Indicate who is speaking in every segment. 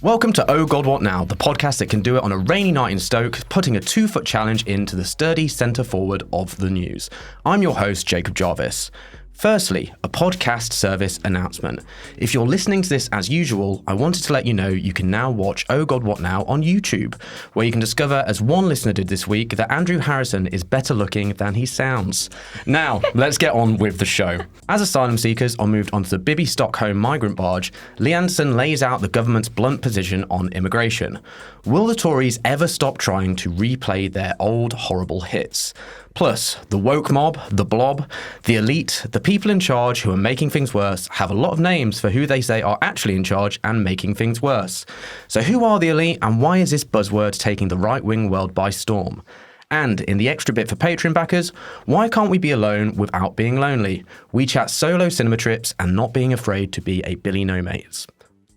Speaker 1: Welcome to Oh God What Now, the podcast that can do it on a rainy night in Stoke, putting a 2-foot challenge into the sturdy centre forward of the news. I'm your host, Jacob Jarvis. Firstly, a podcast service announcement. If you're listening to this as usual, I wanted to let you know you can now watch Oh God What Now on YouTube, where you can discover, as one listener did this week, that Andrew Harrison is better looking than he sounds. Now, let's get on with the show. As asylum seekers are moved onto the Bibby Stockholm migrant barge, Lee Anderson lays out the government's blunt position on immigration. Will the Tories ever stop trying to replay their old horrible hits? Plus, the woke mob, the blob, the elite, the people in charge who are making things worse have a lot of names for who they say are actually in charge and making things worse. So who are the elite and why is this buzzword taking the right-wing world by storm? And in the extra bit for Patreon backers, why can't we be alone without being lonely? We chat solo cinema trips and not being afraid to be a Billy No Mates.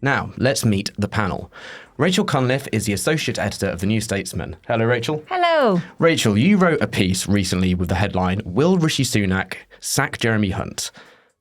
Speaker 1: Now, let's meet the panel. Rachel Cunliffe is the Associate Editor of The New Statesman. Hello, Rachel.
Speaker 2: Hello.
Speaker 1: Rachel, you wrote a piece recently with the headline, Will Rishi Sunak sack Jeremy Hunt?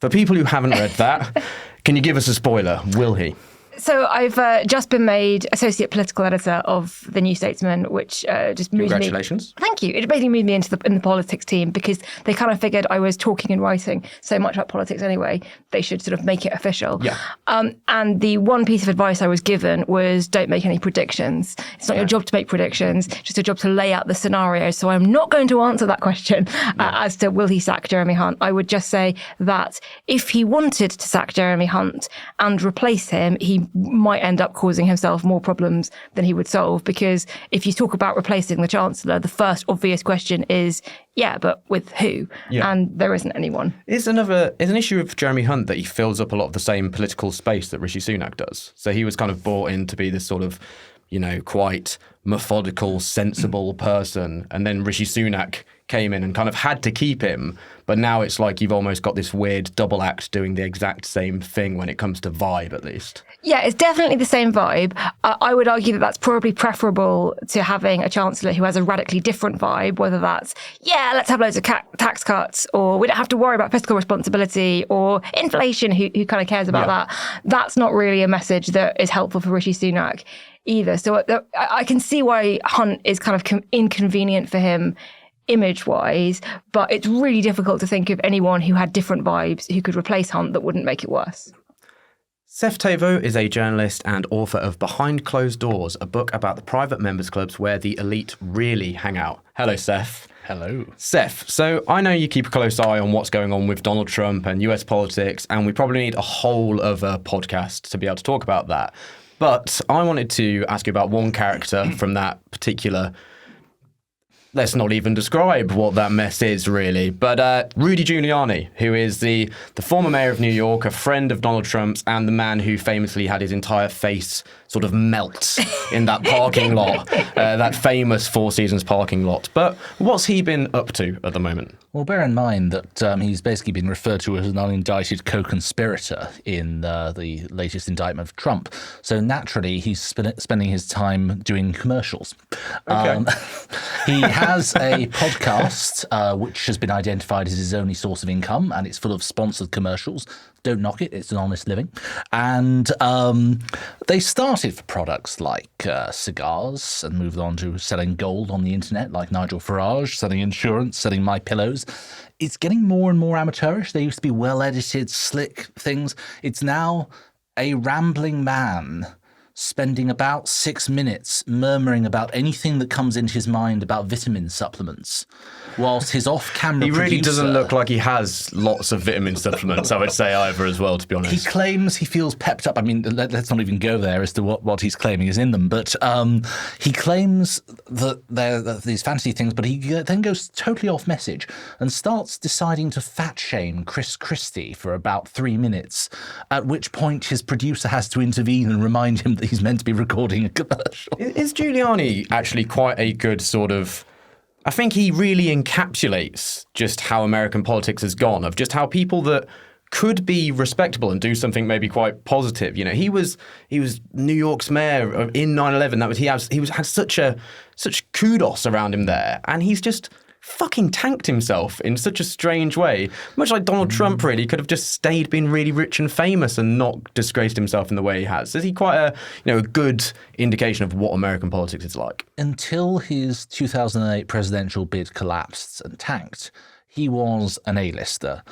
Speaker 1: For people who haven't read that, can you give us a spoiler? Will he?
Speaker 2: So I've just been made Associate Political Editor of The New Statesman, which just moved
Speaker 1: Congratulations.
Speaker 2: Thank you. It basically moved me into the politics team because they kind of figured I was talking and writing so much about politics anyway, they should sort of make it official.
Speaker 1: Yeah.
Speaker 2: And the one piece of advice I was given was don't make any predictions. It's not your job to make predictions, just your job to lay out the scenario. So I'm not going to answer that question as to will he sack Jeremy Hunt. I would just say that if he wanted to sack Jeremy Hunt and replace him, he might end up causing himself more problems than he would solve, because if you talk about replacing the Chancellor, the first obvious question is, yeah, but with who? Yeah. And there isn't anyone.
Speaker 1: It's an issue of Jeremy Hunt that he fills up a lot of the same political space that Rishi Sunak does. So he was kind of brought in to be this sort of, quite methodical, sensible person. And then Rishi Sunak came in and kind of had to keep him. But now it's like you've almost got this weird double act doing the exact same thing when it comes to vibe, at least.
Speaker 2: Yeah, it's definitely the same vibe. I would argue that that's probably preferable to having a Chancellor who has a radically different vibe, whether that's, let's have loads of tax cuts, or we don't have to worry about fiscal responsibility, or inflation, who kind of cares about that. That's not really a message that is helpful for Rishi Sunak either. So I can see why Hunt is kind of inconvenient for him image-wise, but it's really difficult to think of anyone who had different vibes who could replace Hunt that wouldn't make it worse.
Speaker 1: Seth Thévoz is a journalist and author of Behind Closed Doors, a book about the private members clubs where the elite really hang out. Hello, Seth.
Speaker 3: Hello.
Speaker 1: Seth, so I know you keep a close eye on what's going on with Donald Trump and US politics, and we probably need a whole other podcast to be able to talk about that. But I wanted to ask you about one character from that particular... Let's not even describe what that mess is, really. But Rudy Giuliani, who is the former mayor of New York, a friend of Donald Trump's, and the man who famously had his entire face sort of melt in that parking lot, that famous Four Seasons parking lot. But what's he been up to at the moment?
Speaker 3: Well, bear in mind that he's basically been referred to as an unindicted co-conspirator in the latest indictment of Trump. So naturally, he's spending his time doing commercials.
Speaker 1: Okay.
Speaker 3: He has a podcast which has been identified as his only source of income, and it's full of sponsored commercials. Don't knock it, it's an honest living. And they started for products like cigars and moved on to selling gold on the internet, like Nigel Farage, selling insurance, selling My Pillows. It's getting more and more amateurish. They used to be well-edited, slick things. It's now a rambling man spending about 6 minutes murmuring about anything that comes into his mind about vitamin supplements, whilst his off-camera
Speaker 1: He really
Speaker 3: producer,
Speaker 1: doesn't look like he has lots of vitamin supplements, I would say, either as well, to be honest.
Speaker 3: He claims he feels pepped up. I mean, let's not even go there as to what he's claiming is in them, but he claims that they're these fantasy things, but he then goes totally off message and starts deciding to fat-shame Chris Christie for about 3 minutes, at which point his producer has to intervene and remind him that he's meant to be recording a commercial.
Speaker 1: Is Giuliani actually quite a good sort of... I think he really encapsulates just how American politics has gone, of just how people that could be respectable and do something maybe quite positive. He was New York's mayor in 9/11. He had such kudos around him there, and he's just fucking tanked himself in such a strange way. Much like Donald Trump, really, could have just stayed being really rich and famous and not disgraced himself in the way he has. Is he quite a good indication of what American politics is like?
Speaker 3: Until his 2008 presidential bid collapsed and tanked, he was an A-lister.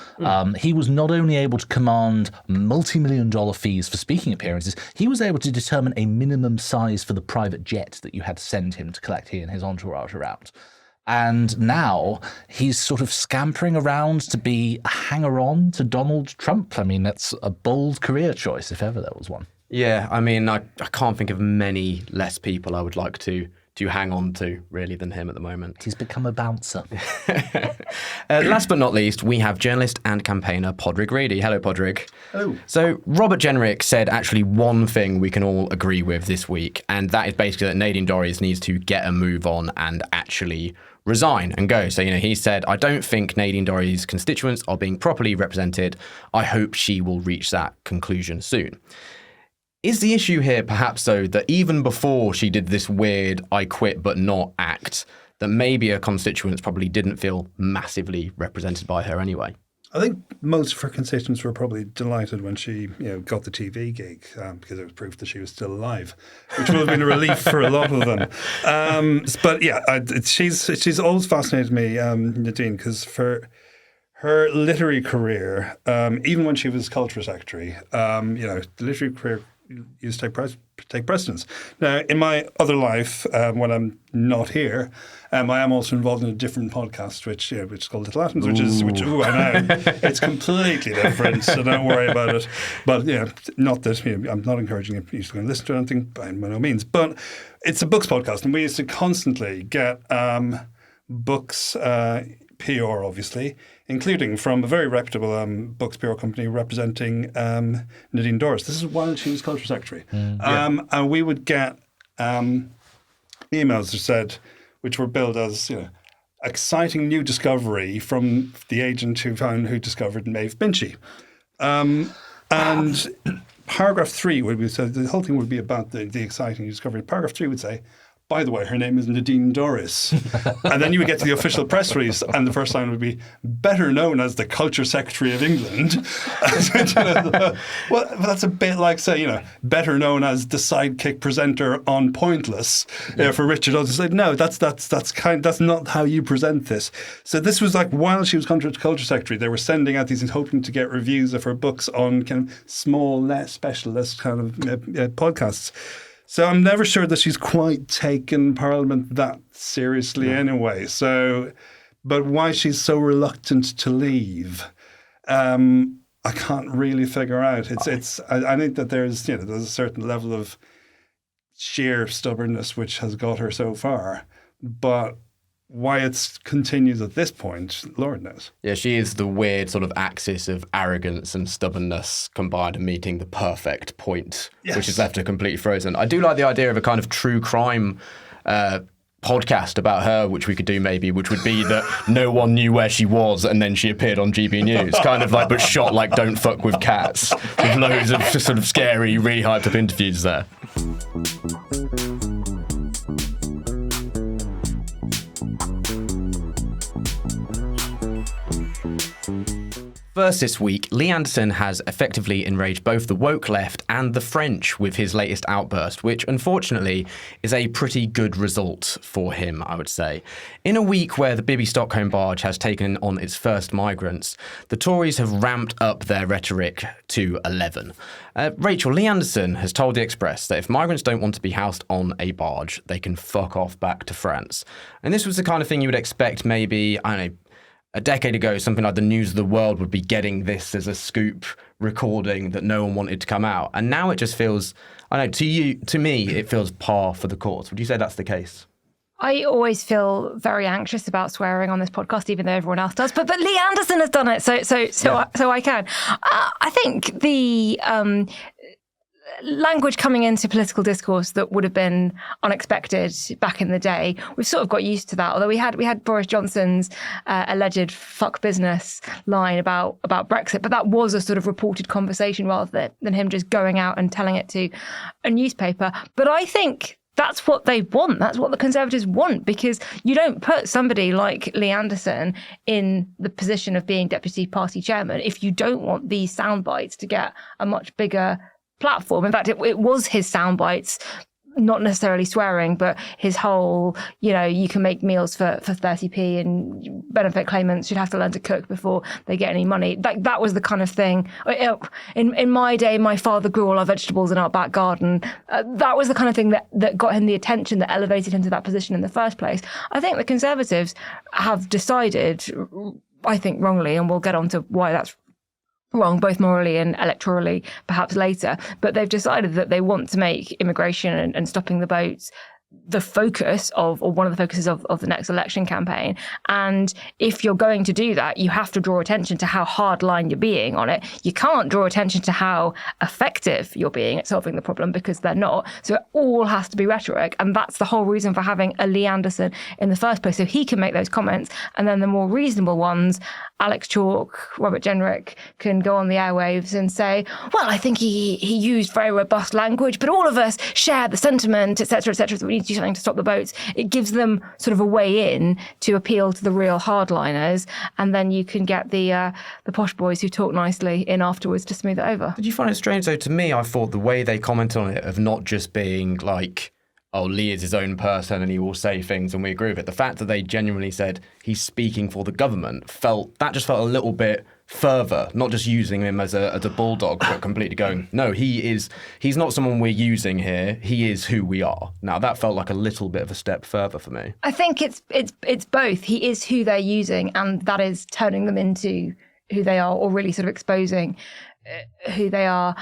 Speaker 3: He was not only able to command multi-million-dollar fees for speaking appearances, he was able to determine a minimum size for the private jet that you had to send him to collect he and his entourage around. And now he's sort of scampering around to be a hanger-on to Donald Trump. I mean, that's a bold career choice, if ever there was one.
Speaker 1: Yeah, I mean, I can't think of many less people I would like to hang on to, really, than him at the moment.
Speaker 3: He's become a bouncer.
Speaker 1: Last but not least, we have journalist and campaigner Padraig Reidy. Hello, Padraig.
Speaker 4: Hello.
Speaker 1: So Robert Jenrick said actually one thing we can all agree with this week, and that is basically that Nadine Dorries needs to get a move on and actually resign and go. So, he said, I don't think Nadine Dorries' constituents are being properly represented. I hope she will reach that conclusion soon. Is the issue here perhaps, though, that even before she did this weird I quit but not act, that maybe her constituents probably didn't feel massively represented by her anyway?
Speaker 4: I think most of her constituents were probably delighted when she got the TV gig because it was proof that she was still alive, which would have been a relief for a lot of them. But yeah, she's always fascinated me, Nadine, because for her literary career, even when she was culture secretary, the literary career used to take precedence. Now, in my other life, when I'm not here, I am also involved in a different podcast, which is called Little Atoms, which I know it's completely different, so don't worry about it. But not that I'm not encouraging you to go and listen to anything by no means. But it's a books podcast, and we used to constantly get books. PR, obviously, including from a very reputable books PR company representing Nadine Dorries. This is while she was culture secretary. And we would get emails that said, which were billed as, exciting new discovery from the agent who discovered Maeve Binchy. And paragraph 3 would be, so the whole thing would be about the exciting new discovery. Paragraph 3 would say, by the way, her name is Nadine Dorries. And then you would get to the official press release, and the first line would be, better known as the Culture Secretary of England. Well, that's a bit like, say, better known as the sidekick presenter on Pointless for Richard Otis. No, that's not how you present this. So this was like while she was Culture Secretary, they were sending out these, hoping to get reviews of her books on kind of small, less specialist kind of podcasts. So I'm never sure that she's quite taken Parliament that seriously anyway. So, but why she's so reluctant to leave, I can't really figure out. I think that there's a certain level of sheer stubbornness which has got her so far, but why it continues at this point, Lord knows.
Speaker 1: Yeah, she is the weird sort of axis of arrogance and stubbornness combined and meeting the perfect point, which has left her completely frozen. I do like the idea of a kind of true crime podcast about her, which we could do maybe, which would be that no one knew where she was and then she appeared on GB News, kind of like, but shot like Don't Fuck With Cats, with loads of sort of scary, really hyped up interviews there. First this week, Lee Anderson has effectively enraged both the woke left and the French with his latest outburst, which unfortunately is a pretty good result for him, I would say. In a week where the Bibby Stockholm barge has taken on its first migrants, the Tories have ramped up their rhetoric to 11. Rachel, Lee Anderson has told The Express that if migrants don't want to be housed on a barge, they can fuck off back to France. And this was the kind of thing you would expect maybe, I don't know, a decade ago, something like the News of the World would be getting this as a scoop recording that no one wanted to come out. And now it just feels, I don't know, to me, it feels par for the course. Would you say that's the case?
Speaker 2: I always feel very anxious about swearing on this podcast, even though everyone else does. But Lee Anderson has done it, so I can. I think the language coming into political discourse that would have been unexpected back in the day, we've sort of got used to that. Although we had Boris Johnson's alleged fuck business line about Brexit, but that was a sort of reported conversation rather than him just going out and telling it to a newspaper. But I think that's what they want. That's what the Conservatives want, because you don't put somebody like Lee Anderson in the position of being deputy party chairman if you don't want these sound bites to get a much bigger platform. In fact, it was his sound bites, not necessarily swearing, but his whole, you can make meals for 30p and benefit claimants should have to learn to cook before they get any money. That was the kind of thing. In my day, my father grew all our vegetables in our back garden. That was the kind of thing that got him the attention, that elevated him to that position in the first place. I think the Conservatives have decided, I think wrongly, and we'll get on to why that's wrong, both morally and electorally, perhaps later. But they've decided that they want to make immigration and stopping the boats the focus of, or one of the focuses of the next election campaign. And if you're going to do that, you have to draw attention to how hardline you're being on it. You can't draw attention to how effective you're being at solving the problem, because they're not. So it all has to be rhetoric. And that's the whole reason for having a Lee Anderson in the first place, so he can make those comments. And then the more reasonable ones, Alex Chalk, Robert Jenrick, can go on the airwaves and say, well, I think he used very robust language, but all of us share the sentiment, etc., that we need to do something to stop the boats. It gives them sort of a way in to appeal to the real hardliners, and then you can get the posh boys who talk nicely in afterwards to smooth it over.
Speaker 1: Did you find it strange, though? To me, I thought the way they commented on it, of not just being like, oh, Lee is his own person and he will say things and we agree with it. The fact that they genuinely said he's speaking for the government just felt a little bit further, not just using him as a bulldog, but completely going, no, he's not someone we're using here. He is who we are. Now, that felt like a little bit of a step further for me. I
Speaker 2: think it's both. He is who they're using, and that is turning them into who they are, or really sort of exposing who they are.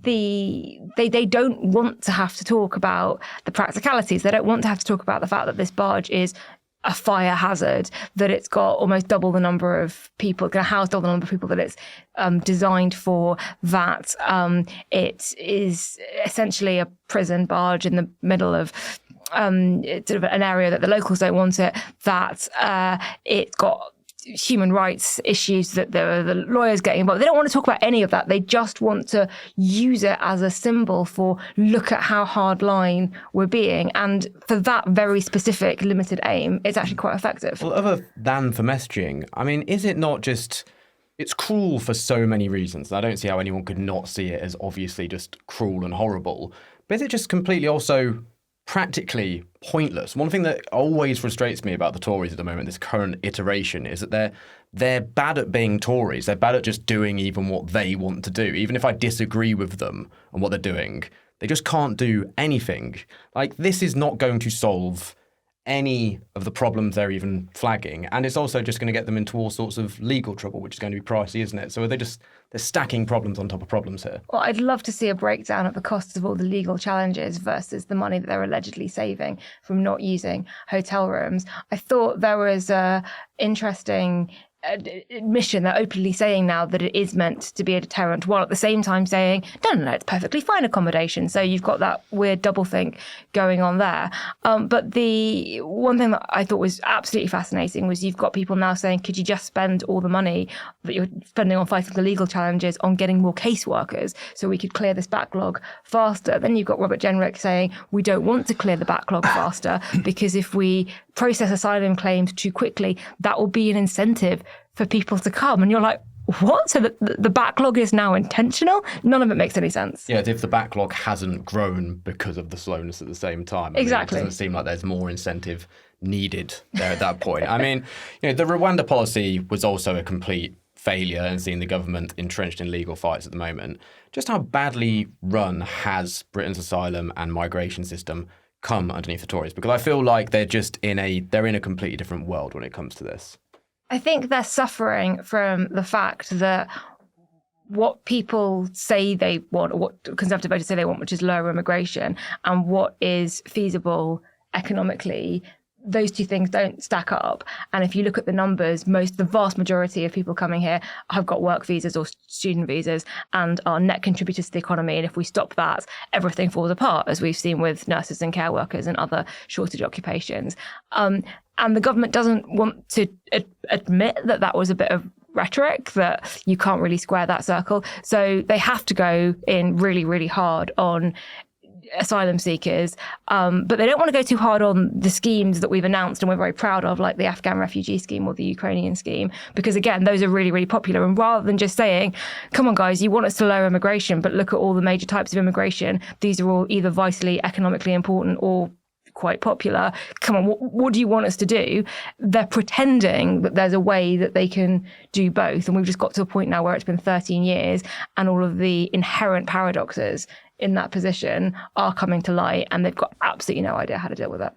Speaker 2: They don't want to have to talk about the practicalities. They don't want to have to talk about the fact that this barge is a fire hazard, that it's got almost double the number of people, going to house double the number of people that it's designed for, that it is essentially a prison barge in the middle of sort of an area that the locals don't want it, that it's got human rights issues, that the lawyers getting involved. They don't want to talk about any of that. They just want to use it as a symbol for, look at how hard line we're being. And for that very specific limited aim, it's actually quite effective.
Speaker 1: Well, other than for messaging, I mean, is it not just, it's cruel for so many reasons. I don't see how anyone could not see it as obviously just cruel and horrible. But is it just completely also practically pointless? One thing that always frustrates me about the Tories at the moment, this current iteration, is that they're bad at being Tories. They're bad at just doing even what they want to do. Even if I disagree with them on what they're doing, they just can't do anything. Like, this is not going to solve any of the problems they're even flagging, and it's also just going to get them into all sorts of legal trouble, which is going to be pricey, isn't it? So they're stacking problems on top of problems here.
Speaker 2: Well, I'd love to see a breakdown of the costs of all the legal challenges versus the money that they're allegedly saving from not using hotel rooms. I thought there was a interesting admission. They're openly saying now that it is meant to be a deterrent, while at the same time saying, no, it's perfectly fine accommodation. So you've got that weird doublethink going on there. But the one thing that I thought was absolutely fascinating was you've got people now saying, could you just spend all the money that you're spending on fighting the legal challenges on getting more caseworkers so we could clear this backlog faster? Then you've got Robert Jenrick saying, we don't want to clear the backlog faster because if we process asylum claims too quickly, that will be an incentive for people to come. And you're like, what? So the backlog is now intentional? None of it makes any sense.
Speaker 1: Yeah, if the backlog hasn't grown because of the slowness at the same time.
Speaker 2: Exactly.
Speaker 1: It doesn't seem like there's more incentive needed there at that point. I mean, the Rwanda policy was also a complete failure, and seeing the government entrenched in legal fights at the moment. Just how badly run has Britain's asylum and migration system come underneath the Tories? Because I feel like they're in a completely different world when it comes to this.
Speaker 2: I think they're suffering from the fact that what people say they want, or what Conservative voters say they want, which is lower immigration, and what is feasible economically, those two things don't stack up. And if you look at the numbers, the vast majority of people coming here have got work visas or student visas and are net contributors to the economy. And if we stop that, everything falls apart, as we've seen with nurses and care workers and other shortage occupations. And the government doesn't want to admit that was a bit of rhetoric, that you can't really square that circle. So they have to go in really, really hard on asylum seekers, but they don't want to go too hard on the schemes that we've announced and we're very proud of, like the Afghan refugee scheme or the Ukrainian scheme, because again, those are really, really popular. And rather than just saying, come on guys, you want us to lower immigration, but look at all the major types of immigration, these are all either vitally economically important or quite popular. Come on, what do you want us to do? They're pretending that there's a way that they can do both. And we've just got to a point now where it's been 13 years and all of the inherent paradoxes in that position are coming to light, and they've got absolutely no idea how to deal with it.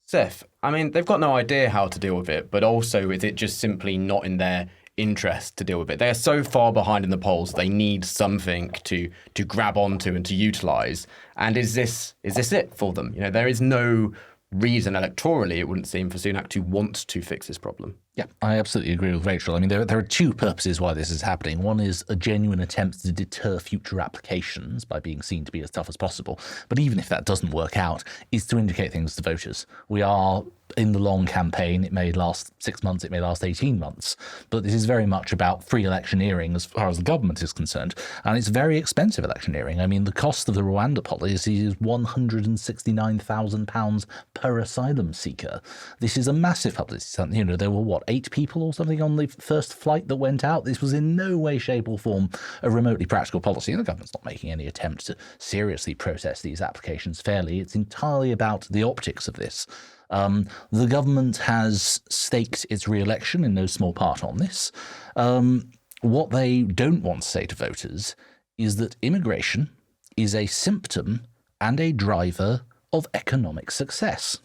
Speaker 1: Seth, I mean, they've got no idea how to deal with it, but also is it just simply not in their interest to deal with it? They are so far behind in the polls, they need something to grab onto and to utilise. And is this it for them? You know, there is no reason electorally, it wouldn't seem, for Sunak to want to fix this problem.
Speaker 3: Yeah, I absolutely agree with Rachel. I mean, there are two purposes why this is happening. One is a genuine attempt to deter future applications by being seen to be as tough as possible. But even if that doesn't work out, is to indicate things to voters. We are in the long campaign. It may last 6 months, it may last 18 months. But this is very much about free electioneering as far as the government is concerned. And it's very expensive electioneering. I mean, the cost of the Rwanda policy is £169,000 per asylum seeker. This is a massive publicity stunt. You know, there were, 8 people or something on the first flight that went out? This was in no way, shape or form a remotely practical policy. And the government's not making any attempt to seriously process these applications fairly. It's entirely about the optics of this. The government has staked its re-election in no small part on this. What they don't want to say to voters is that immigration is a symptom and a driver of economic success.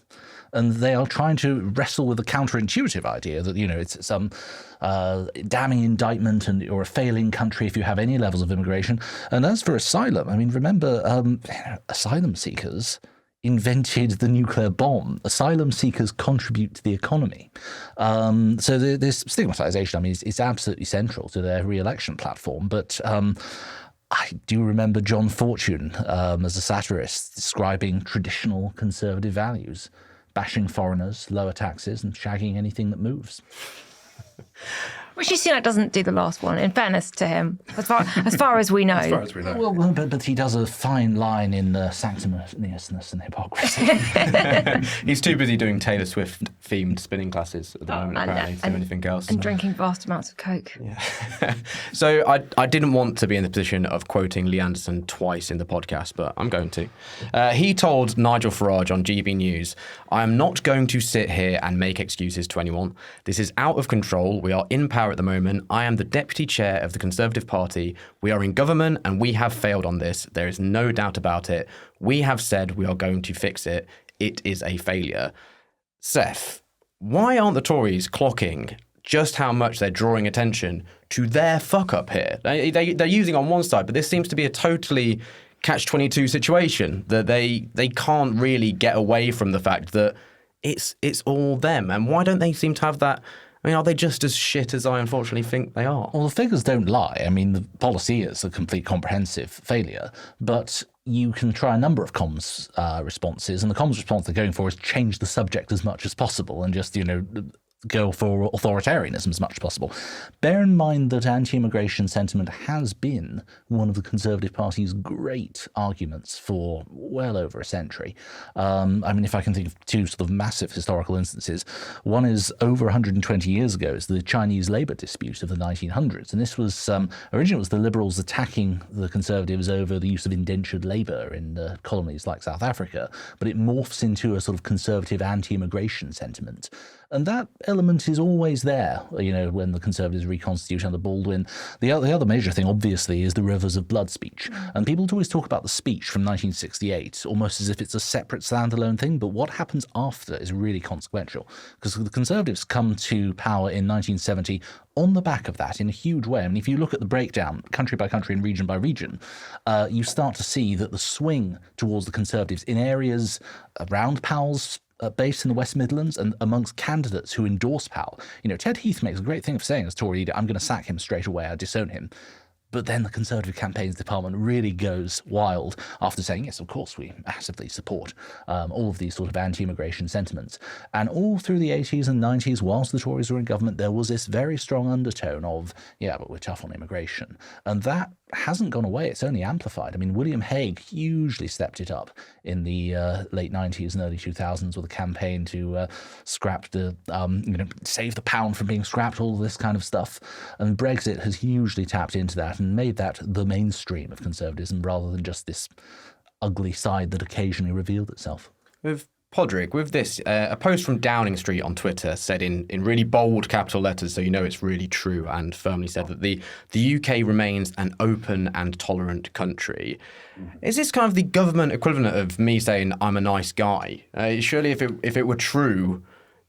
Speaker 3: And they are trying to wrestle with the counterintuitive idea that, you know, it's some damning indictment and you're a failing country if you have any levels of immigration. And as for asylum, I mean, remember, asylum seekers invented the nuclear bomb. Asylum seekers contribute to the economy. So this stigmatisation, I mean, it's absolutely central to their re-election platform. But I do remember John Fortune as a satirist describing traditional conservative values, bashing foreigners, lower taxes, and shagging anything that moves.
Speaker 2: Rishi Sunak doesn't do the last one, in fairness to him, as far as we know.
Speaker 4: As far as we know.
Speaker 3: Well, but he does a fine line in sanctimoniousness and hypocrisy.
Speaker 1: He's too busy doing Taylor Swift-themed spinning classes at the moment, apparently, to do anything else.
Speaker 2: And drinking vast amounts of Coke.
Speaker 1: Yeah. So I didn't want to be in the position of quoting Lee Anderson twice in the podcast, but I'm going to. He told Nigel Farage on GB News, "I am not going to sit here and make excuses to anyone. This is out of control. We are in power at the moment. I am the deputy chair of the Conservative Party. We are in government and we have failed on this. There is no doubt about it. We have said we are going to fix it. It is a failure." Seth, why aren't the Tories clocking just how much they're drawing attention to their fuck up here? They're using on one side, but this seems to be a totally catch-22 situation, that they can't really get away from the fact that it's all them. And why don't they seem to have that? I mean, are they just as shit as I unfortunately think they are?
Speaker 3: Well, the figures don't lie. I mean, the policy is a complete comprehensive failure, but you can try a number of comms responses, and the comms response they're going for is change the subject as much as possible and just, go for authoritarianism as much as possible. Bear in mind that anti-immigration sentiment has been one of the Conservative Party's great arguments for well over a century. I mean, if I can think of two sort of massive historical instances, one is over 120 years ago, is the Chinese labour dispute of the 1900s. And this was, originally it was the Liberals attacking the Conservatives over the use of indentured labour in colonies like South Africa, but it morphs into a sort of conservative anti-immigration sentiment. And that element is always there, when the Conservatives reconstitute under Baldwin. The other major thing, obviously, is the Rivers of Blood speech. And people always talk about the speech from 1968 almost as if it's a separate standalone thing, but what happens after is really consequential. Because the Conservatives come to power in 1970 on the back of that in a huge way. I mean, if you look at the breakdown, country by country and region by region, you start to see that the swing towards the Conservatives in areas around Powell's base in the West Midlands and amongst candidates who endorse Powell. Ted Heath makes a great thing of saying as Tory leader, I'm going to sack him straight away, I disown him. But then the Conservative campaigns department really goes wild after saying, yes, of course, we massively support all of these sort of anti-immigration sentiments. And all through the 80s and 90s, whilst the Tories were in government, there was this very strong undertone of, yeah, but we're tough on immigration. And that hasn't gone away. It's only amplified. I mean, William Hague hugely stepped it up in the late 90s and early 2000s with a campaign to scrap the, save the pound from being scrapped, all this kind of stuff. And Brexit has hugely tapped into that and made that the mainstream of conservatism rather than just this ugly side that occasionally revealed itself.
Speaker 1: With Padraig, with this, a post from Downing Street on Twitter said in really bold capital letters, so you know it's really true, and firmly said that the UK remains an open and tolerant country. Is this kind of the government equivalent of me saying I'm a nice guy? Surely if it were true,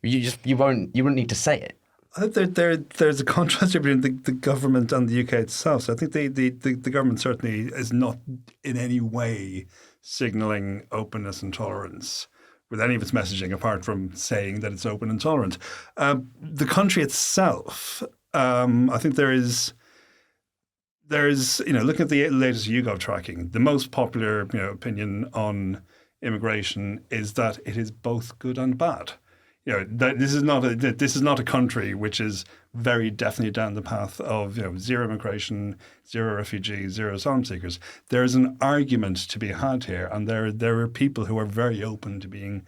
Speaker 1: you wouldn't need to say it.
Speaker 4: I think there's a contrast between the government and the UK itself. So I think the government certainly is not in any way signalling openness and tolerance with any of its messaging, apart from saying that it's open and tolerant. The country itself, I think there's looking at the latest YouGov tracking, the most popular opinion on immigration is that it is both good and bad. This is not a country which is very definitely down the path of zero immigration, zero refugees, zero asylum seekers. There is an argument to be had here, and there are people who are very open to being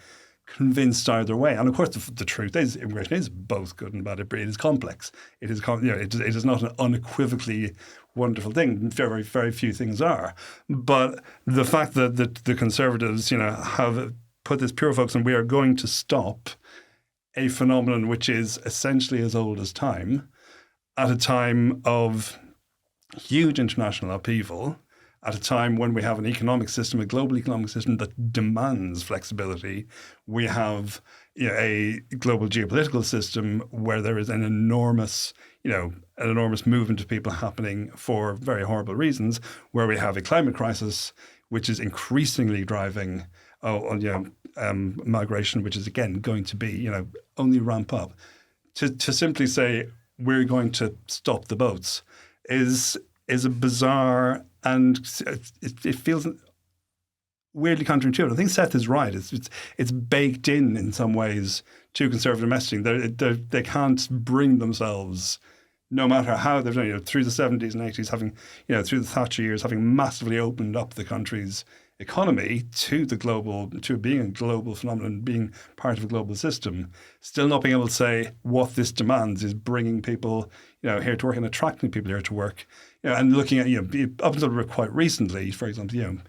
Speaker 4: convinced either way. And of course, the truth is, immigration is both good and bad. It is complex. It is it is not an unequivocally wonderful thing. Very, very few things are. But the fact that the Conservatives have put this pure focus on we are going to stop a phenomenon which is essentially as old as time, at a time of huge international upheaval, at a time when we have an economic system, a global economic system that demands flexibility. We have a global geopolitical system where there is an enormous movement of people happening for very horrible reasons, where we have a climate crisis which is increasingly driving migration, which is again going to be only ramp up. To simply say we're going to stop the boats is a bizarre, and it feels weirdly counterintuitive. I think Seth is right. It's baked in some ways to conservative messaging. They can't bring themselves, no matter how they've done, through the 70s and 80s, having, through the Thatcher years, having massively opened up the country's economy to being a global phenomenon, being part of a global system, still not being able to say what this demands is bringing people, here to work and attracting people here to work, and looking at, up until quite recently, for example, the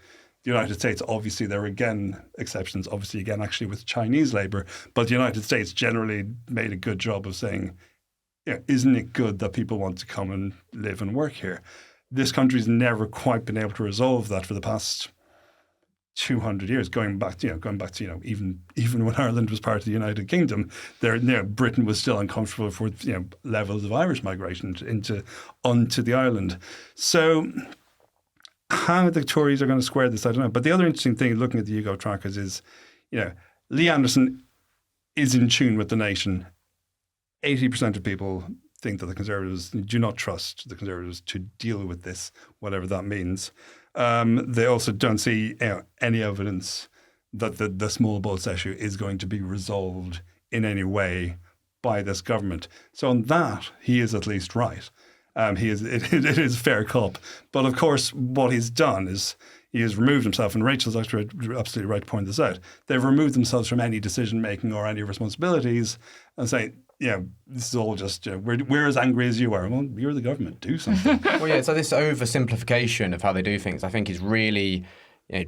Speaker 4: United States, obviously there are again exceptions, obviously again actually with Chinese labor, but the United States generally made a good job of saying, isn't it good that people want to come and live and work here? This country's never quite been able to resolve that for the past 200 years, going back to even when Ireland was part of the United Kingdom, Britain was still uncomfortable for levels of Irish migration onto the island. So how the Tories are going to square this, I don't know. But the other interesting thing looking at the YouGov trackers is, Lee Anderson is in tune with the nation. 80% of people think that the Conservatives do not trust the Conservatives to deal with this, whatever that means. They also don't see any evidence that the small boats issue is going to be resolved in any way by this government. So on that, he is at least right. It is fair cop. But of course, what he's done is he has removed himself, and Rachel's actually absolutely right to point this out. They've removed themselves from any decision making or any responsibilities and say, this is all just, we're as angry as you are. Well, you're the government, do something.
Speaker 1: So this oversimplification of how they do things, I think is really,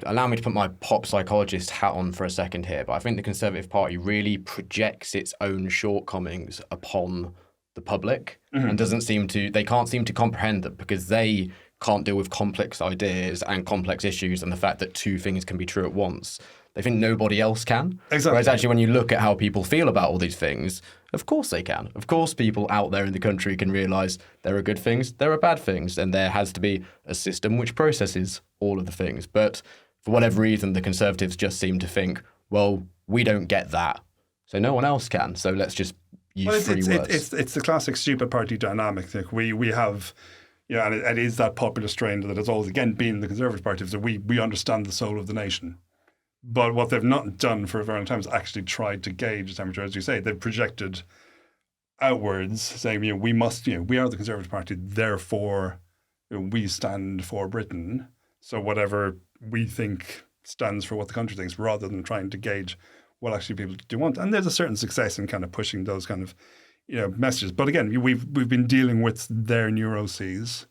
Speaker 1: allow me to put my pop psychologist hat on for a second here, but I think the Conservative Party really projects its own shortcomings upon the public and they can't seem to comprehend that because they can't deal with complex ideas and complex issues and the fact that two things can be true at once. They think nobody else can.
Speaker 4: Exactly.
Speaker 1: Whereas actually when you look at how people feel about all these things, of course they can. Of course people out there in the country can realise there are good things, there are bad things, and there has to be a system which processes all of the things. But for whatever reason, the Conservatives just seem to think, well, we don't get that, so no one else can, so let's just use free words.
Speaker 4: It's the classic stupid party dynamic. We have and it is that popular strain that has always, again, been the Conservative Party, that we understand the soul of the nation. But what they've not done for a very long time is actually tried to gauge the temperature. As you say, they've projected outwards, saying, we must, we are the Conservative Party, therefore we stand for Britain. So whatever we think stands for what the country thinks, rather than trying to gauge what actually people do want. And there's a certain success in kind of pushing those kind of messages. But again, we've been dealing with their neuroses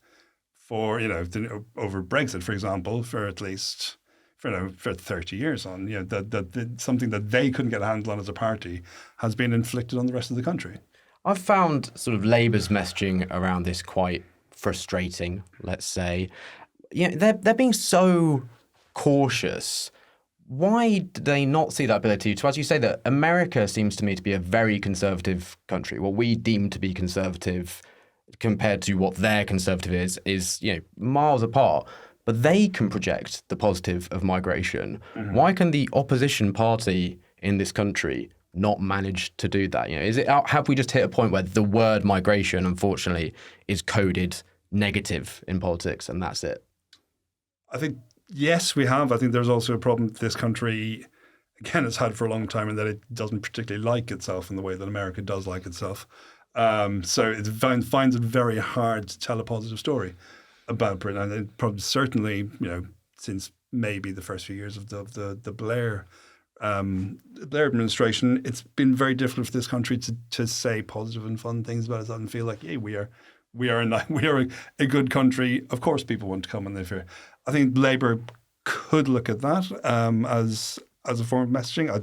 Speaker 4: for over Brexit, for example, for at least for 30 years on. That something that they couldn't get a handle on as a party has been inflicted on the rest of the country.
Speaker 1: I've found sort of Labour's messaging around this quite frustrating, let's say. They're being so cautious. Why do they not see that ability to, as you say, that America seems to me to be a very conservative country? What we deem to be conservative compared to what their conservative is miles apart. But they can project the positive of migration. Mm-hmm. Why can the opposition party in this country not manage to do that? Have we just hit a point where the word migration, unfortunately, is coded negative in politics, and that's it?
Speaker 4: I think, yes, we have. I think there's also a problem that this country, again, has had for a long time, in that it doesn't particularly like itself in the way that America does like itself. So it finds it very hard to tell a positive story about Britain. And it probably certainly, since maybe the first few years of the Blair administration, it's been very difficult for this country to say positive and fun things about it and feel like, we are a good country. Of course, people want to come and live here. I think Labour could look at that as a form of messaging. I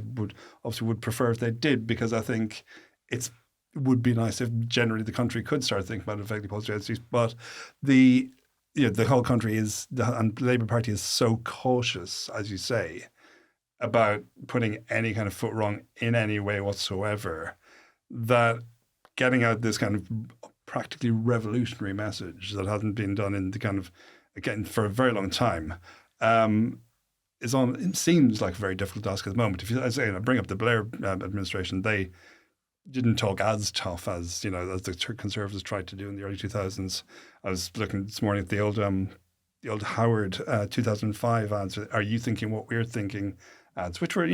Speaker 4: would prefer if they did, because I think it would be nice if generally the country could start thinking about effective policy strategies. But the whole country and the Labour Party is so cautious, as you say, about putting any kind of foot wrong in any way whatsoever, that getting out this kind of practically revolutionary message that hasn't been done in the kind of, again, for a very long time, it seems like a very difficult task at the moment. If I bring up the Blair administration, they didn't talk as tough as the Conservatives tried to do in the early 2000s. I was looking this morning at the old Howard 2005 ads. Are you thinking what we're thinking? Ads, which were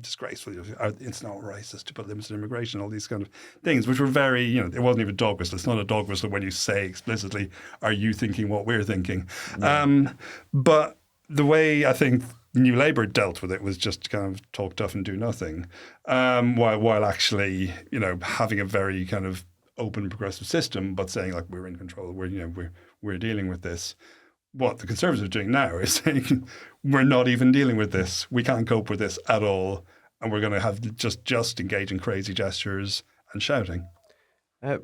Speaker 4: disgraceful. It's not racist to put limits on immigration. All these kind of things, which were very it wasn't even dog whistle. It's not a dog whistle when you say explicitly, "Are you thinking what we're thinking?" Yeah. But the way I think New Labour dealt with it was just kind of talk tough and do nothing, while actually having a very kind of open progressive system, but saying like we're in control, we're dealing with this. What the Conservatives are doing now is saying we're not even dealing with this. We can't cope with this at all, and we're going to have just engage in crazy gestures and shouting.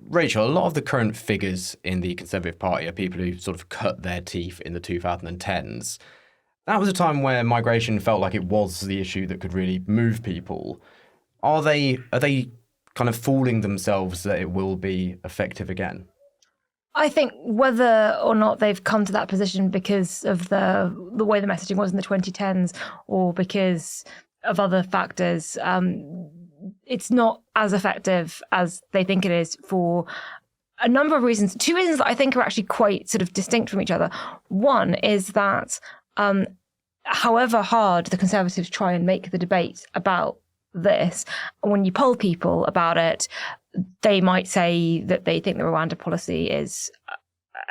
Speaker 1: Rachel, a lot of the current figures in the Conservative Party are people who sort of cut their teeth in the 2010s. That was a time where migration felt like it was the issue that could really move people. Are they kind of fooling themselves that it will be effective again?
Speaker 2: I think whether or not they've come to that position because of the way the messaging was in the 2010s or because of other factors, it's not as effective as they think it is for a number of reasons. Two reasons that I think are actually quite sort of distinct from each other. One is that however hard the Conservatives try and make the debate about this, when you poll people about it, they might say that they think the Rwanda policy is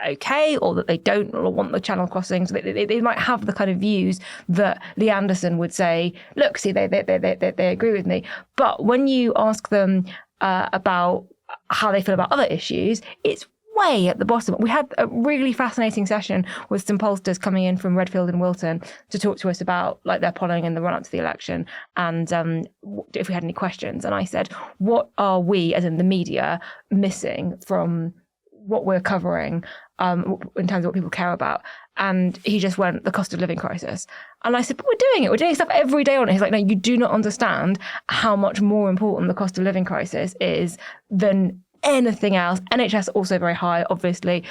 Speaker 2: okay, or that they don't want the channel crossings. They might have the kind of views that Lee Anderson would say, look, see, they agree with me. But when you ask them about how they feel about other issues, it's way at the bottom. We had a really fascinating session with some pollsters coming in from Redfield and Wilton to talk to us about like their polling in the run up to the election and if we had any questions. And I said, what are we, as in the media, missing from what we're covering in terms of what people care about? And he just went, the cost of living crisis. And I said, but we're doing it. We're doing stuff every day on it. He's like, no, you do not understand how much more important the cost of living crisis is than anything else. NHS also very high, obviously,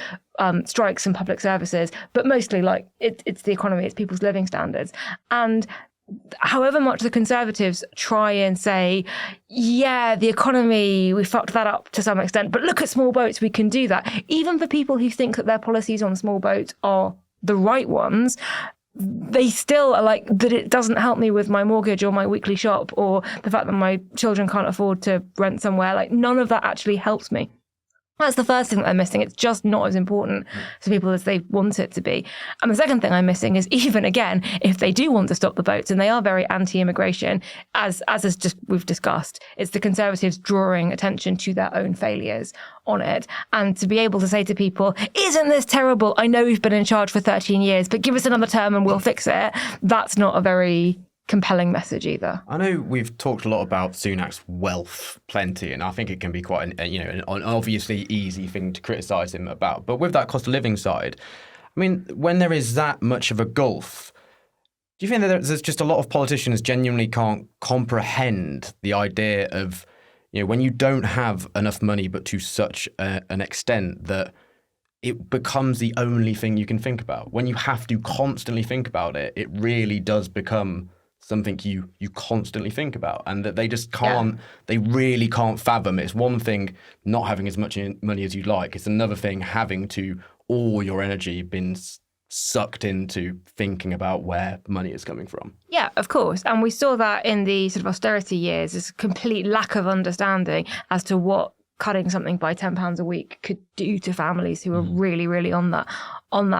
Speaker 2: strikes and public services, but mostly like it's the economy, it's people's living standards. And however much the Conservatives try and say, yeah, the economy, we fucked that up to some extent, but look at small boats, we can do that. Even for people who think that their policies on small boats are the right ones, they still are like, that it doesn't help me with my mortgage or my weekly shop or the fact that my children can't afford to rent somewhere. Like, none of that actually helps me. That's the first thing that I'm missing. It's just not as important to people as they want it to be. And the second thing I'm missing is, even again, if they do want to stop the boats and they are very anti-immigration, as is just we've discussed, it's the Conservatives drawing attention to their own failures on it. And to be able to say to people, isn't this terrible? I know we've been in charge for 13 years, but give us another term and we'll fix it. That's not a very compelling message either.
Speaker 1: I know we've talked a lot about Sunak's wealth plenty, and I think it can be quite an obviously easy thing to criticise him about. But with that cost of living side, I mean, when there is that much of a gulf, do you think that there's just a lot of politicians genuinely can't comprehend the idea of, when you don't have enough money, but to such an extent that it becomes the only thing you can think about? When you have to constantly think about it, it really does become something you constantly think about, and that they just can't, they really can't fathom. It's one thing not having as much money as you'd like. It's another thing having to, all your energy been sucked into thinking about where money is coming from.
Speaker 2: Yeah, of course. And we saw that in the sort of austerity years, this complete lack of understanding as to what cutting something by £10 a week could do to families who are really, really on that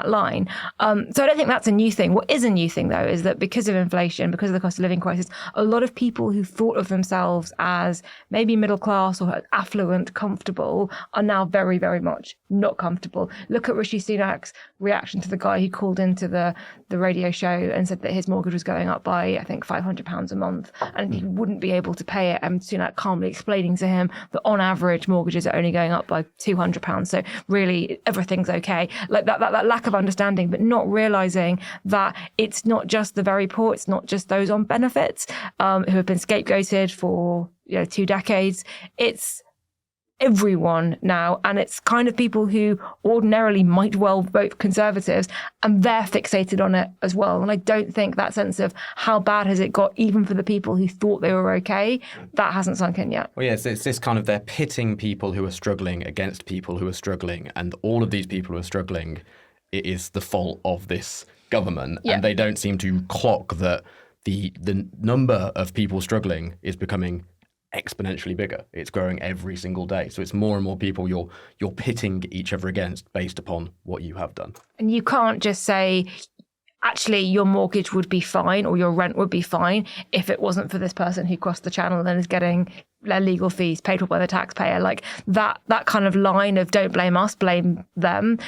Speaker 2: line. So I don't think that's a new thing. What is a new thing, though, is that because of inflation, because of the cost of living crisis, a lot of people who thought of themselves as maybe middle class or affluent, comfortable, are now very, very much not comfortable. Look at Rishi Sunak's reaction to the guy who called into the radio show and said that his mortgage was going up by, I think, £500 a month, and he wouldn't be able to pay it. And Sunak calmly explaining to him that on average mortgages are only going up by £200. So really everything's okay. Like that lack of understanding, but not realizing that it's not just the very poor, it's not just those on benefits who have been scapegoated for 2 decades. It's everyone now, and it's kind of people who ordinarily might well vote Conservatives, and they're fixated on it as well. And I don't think that sense of how bad has it got, even for the people who thought they were okay, that hasn't sunk in yet.
Speaker 1: Well, yes, it's this kind of, they're pitting people who are struggling against people who are struggling, and all of these people who are struggling, it is the fault of this government, and they don't seem to clock that the number of people struggling is becoming exponentially bigger. It's growing every single day. So it's more and more people you're pitting each other against based upon what you have done.
Speaker 2: And you can't just say, actually, your mortgage would be fine or your rent would be fine if it wasn't for this person who crossed the channel and is getting their legal fees paid for by the taxpayer. Like that kind of line of don't blame us, blame them.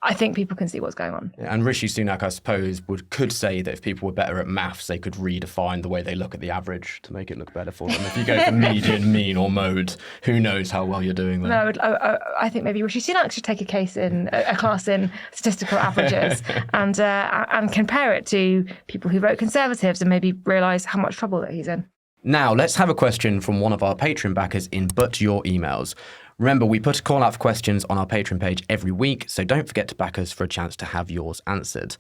Speaker 2: I think people can see what's going on.
Speaker 1: Yeah, and Rishi Sunak, I suppose, could say that if people were better at maths, they could redefine the way they look at the average to make it look better for them. If you go for median, mean, or mode, who knows how well you're doing there?
Speaker 2: No, I think maybe Rishi Sunak should take a class in statistical averages and compare it to people who vote Conservatives and maybe realise how much trouble that he's in.
Speaker 1: Now, let's have a question from one of our Patreon backers in But Your Emails. Remember, we put a call out for questions on our Patreon page every week, so don't forget to back us for a chance to have yours answered.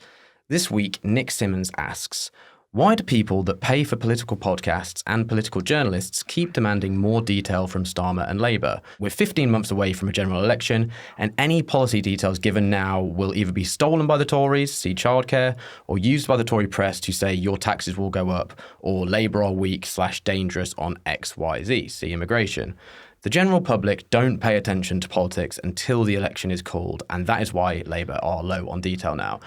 Speaker 1: This week, Nick Simmons asks, why do people that pay for political podcasts and political journalists keep demanding more detail from Starmer and Labour? We're 15 months away from a general election, and any policy details given now will either be stolen by the Tories, see childcare, or used by the Tory press to say your taxes will go up, or Labour are weak/dangerous on XYZ, see immigration. The general public don't pay attention to politics until the election is called, and that is why Labour are low on detail now.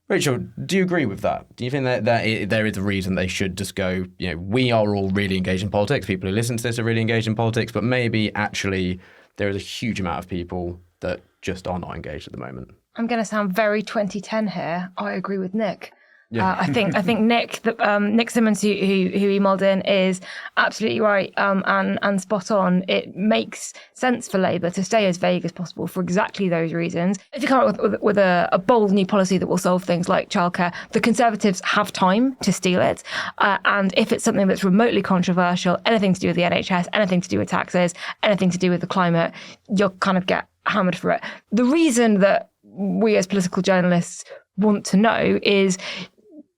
Speaker 1: Rachel, do you agree with that? Do you think that there is a reason they should just go, we are all really engaged in politics, people who listen to this are really engaged in politics, but maybe actually there is a huge amount of people that just are not engaged at the moment? I'm
Speaker 2: going to sound very 2010 here. I agree with Nick.
Speaker 1: Yeah.
Speaker 2: I think Nick Simmons, who emailed in, is absolutely right and spot on. It makes sense for Labour to stay as vague as possible for exactly those reasons. If you come up with a bold new policy that will solve things like childcare, the Conservatives have time to steal it. And if it's something that's remotely controversial, anything to do with the NHS, anything to do with taxes, anything to do with the climate, you'll kind of get hammered for it. The reason that we as political journalists want to know is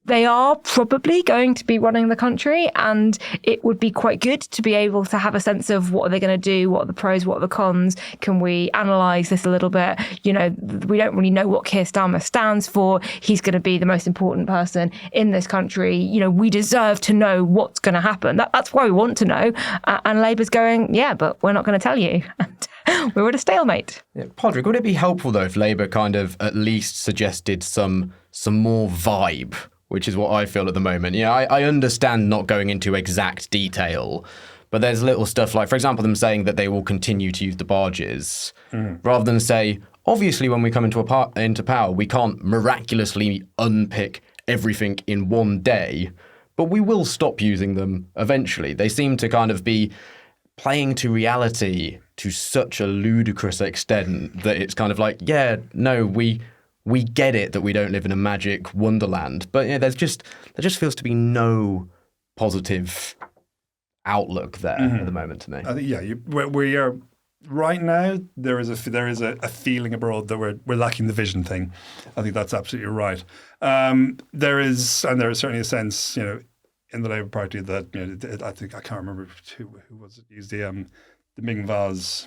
Speaker 2: they are probably going to be running the country, and it would be quite good to be able to have a sense of what are they going to do, what are the pros, what are the cons, can we analyse this a little bit? You know, we don't really know what Keir Starmer stands for. He's going to be the most important person in this country. You know, we deserve to know what's going to happen. That's why we want to know. And Labour's going, yeah, but we're not going to tell you. And we're at a stalemate.
Speaker 1: Yeah, Padraig, would it be helpful, though, if Labour kind of at least suggested some more vibe, which is what I feel at the moment? Yeah, I understand not going into exact detail, but there's little stuff like, for example, them saying that they will continue to use the barges, rather than say, obviously, when we come into power, we can't miraculously unpick everything in one day, but we will stop using them eventually. They seem to kind of be playing to reality to such a ludicrous extent that it's kind of like, yeah, no, we get it that we don't live in a magic wonderland, but there just feels to be no positive outlook there at the moment to me.
Speaker 4: I think, we are right now. There is a feeling abroad that we're lacking the vision thing. I think that's absolutely right. There is certainly a sense, in the Labour Party that I think I can't remember who was it used the Ming Vaz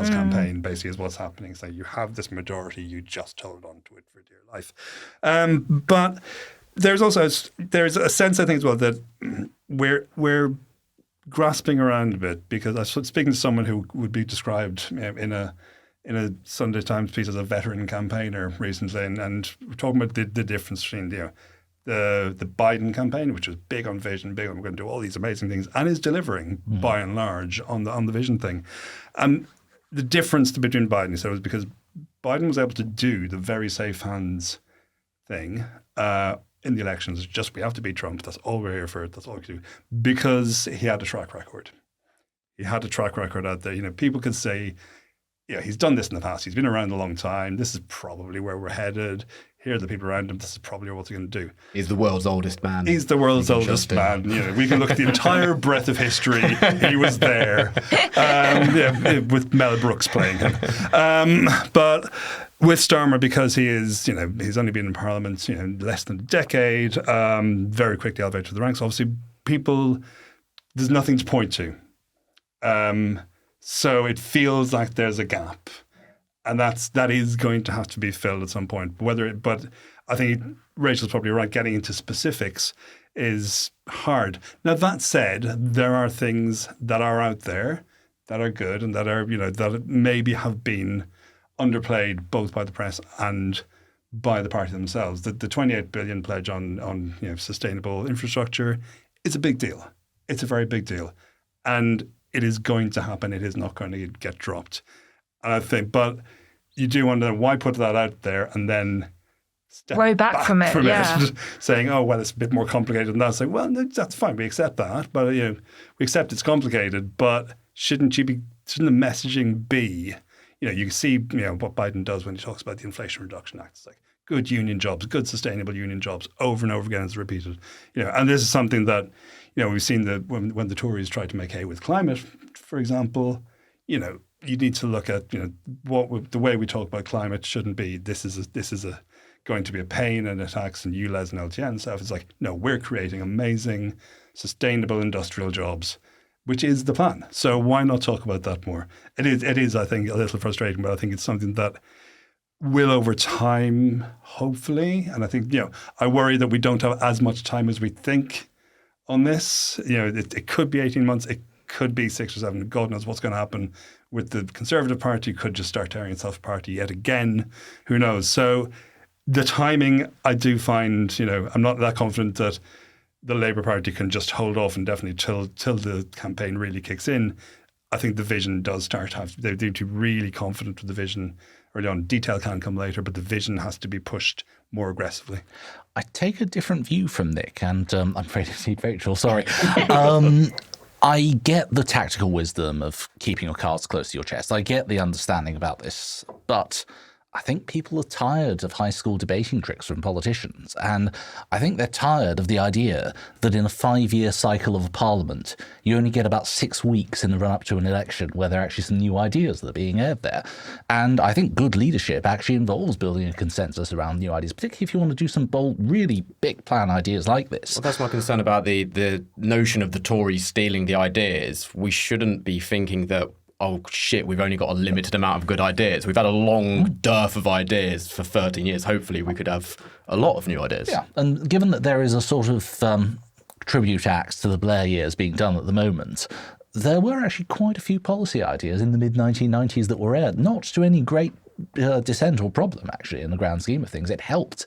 Speaker 4: campaign basically is what's happening. So you have this majority, you just hold on to it for dear life. But there's a sense, I think, as well, that we're grasping around a bit, because I was speaking to someone who would be described in a Sunday Times piece as a veteran campaigner recently, and we're talking about the difference between the Biden campaign, which was big on vision, big on we're going to do all these amazing things, and is delivering by and large on the vision thing. And the difference between Biden, he said, was because Biden was able to do the very safe hands thing in the elections. Just, we have to beat Trump. That's all we're here for. That's all we can do, because he had a track record. He had a track record out there. People could say, yeah, he's done this in the past. He's been around a long time. This is probably where we're headed. Here are the people around him. This is probably what he's going to do.
Speaker 1: He's the world's oldest man.
Speaker 4: He's the world's oldest man. We can look at the entire breadth of history. He was there, with Mel Brooks playing him. But with Starmer, because he is, he's only been in Parliament, less than a decade, very quickly elevated to the ranks. Obviously, there's nothing to point to. So it feels like there's a gap. And that is going to have to be filled at some point. But I think Rachel's probably right. Getting into specifics is hard. Now, that said, there are things that are out there that are good and that are, that maybe have been underplayed both by the press and by the party themselves. The 28 billion pledge on sustainable infrastructure is a big deal. It's a very big deal, and it is going to happen. It is not going to get dropped. I think, but you do wonder why put that out there and then
Speaker 2: step back from it,
Speaker 4: saying, oh, well, it's a bit more complicated than that. It's like, well, that's fine. We accept that, but we accept it's complicated. But shouldn't the messaging be, you see, what Biden does when he talks about the Inflation Reduction Act. It's like good union jobs, good sustainable union jobs, over and over again is repeated. And this is something that we've seen that when the Tories tried to make hay with climate, for example, you need to look at the way we talk about climate shouldn't be this is going to be a pain and a tax and ULEZ and LTN stuff. It's like, no, we're creating amazing sustainable industrial jobs, which is the plan. So why not talk about that more? It is I think a little frustrating, but I think it's something that will over time, hopefully. And I think I worry that we don't have as much time as we think on this. It could be 18 months. It could be 6 or 7. God knows what's going to happen with the Conservative Party. Could just start tearing itself apart yet again. Who knows? So the timing, I do find, I'm not that confident that the Labour Party can just hold off indefinitely till the campaign really kicks in. I think the vision does start to have, they need to be really confident with the vision early on. Detail can come later, but the vision has to be pushed more aggressively.
Speaker 3: I take a different view from Nick, and I'm afraid to see Rachel, sorry. I get the tactical wisdom of keeping your cards close to your chest. I get the understanding about this, but I think people are tired of high school debating tricks from politicians. And I think they're tired of the idea that in a 5-year cycle of a parliament, you only get about 6 weeks in the run-up to an election where there are actually some new ideas that are being aired there. And I think good leadership actually involves building a consensus around new ideas, particularly if you want to do some bold, really big plan ideas like this.
Speaker 1: Well, that's my concern about the notion of the Tories stealing the ideas. We shouldn't be thinking that, oh shit, we've only got a limited amount of good ideas. We've had a long dearth of ideas for 13 years. Hopefully we could have a lot of new ideas.
Speaker 3: Yeah, and given that there is a sort of tribute act to the Blair years being done at the moment, there were actually quite a few policy ideas in the mid-1990s that were aired, not to any great dissent or problem, actually, in the grand scheme of things. It helped.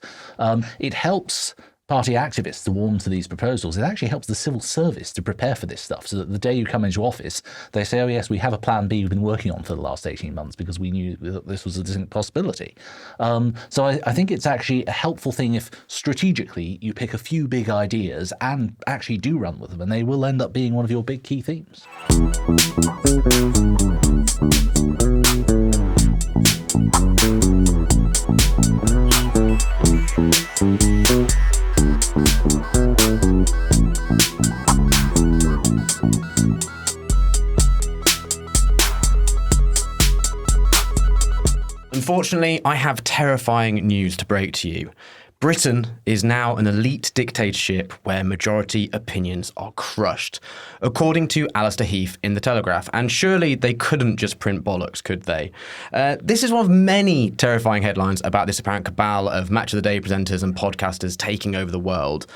Speaker 3: It helps party activists to warm to these proposals. It actually helps the civil service to prepare for this stuff, so that the day you come into office, they say, oh yes, we have a plan B we've been working on for the last 18 months because we knew that this was a distinct possibility. So I think it's actually a helpful thing if strategically you pick a few big ideas and actually do run with them, and they will end up being one of your big key themes.
Speaker 1: Unfortunately, I have terrifying news to break to you. Britain is now an elite dictatorship where majority opinions are crushed, according to Alistair Heath in The Telegraph. And surely they couldn't just print bollocks, could they? This is one of many terrifying headlines about this apparent cabal of Match of the Day presenters and podcasters taking over the world.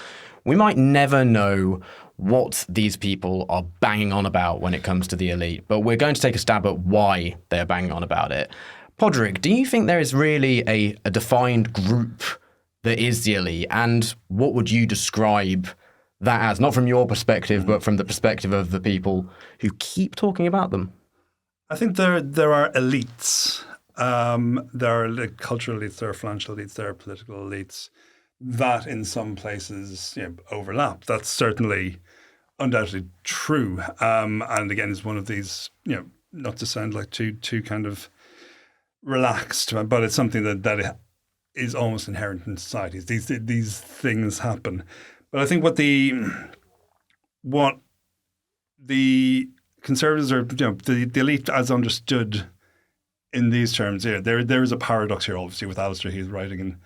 Speaker 1: We might never know what these people are banging on about when it comes to the elite, but we're going to take a stab at why they are banging on about it. Padraig, do you think there is really a defined group that is the elite, and what would you describe that as? Not from your perspective, but from the perspective of the people who keep talking about them.
Speaker 4: I think there are elites. There are cultural elites, there are financial elites, there are political elites that in some places overlap. That's certainly undoubtedly true. And again, it's one of these, not to sound like too kind of relaxed, but it's something that is almost inherent in societies. These things happen, but I think what the Conservatives are, the elite as understood in these terms, there is a paradox here. Obviously, with Alistair Heath writing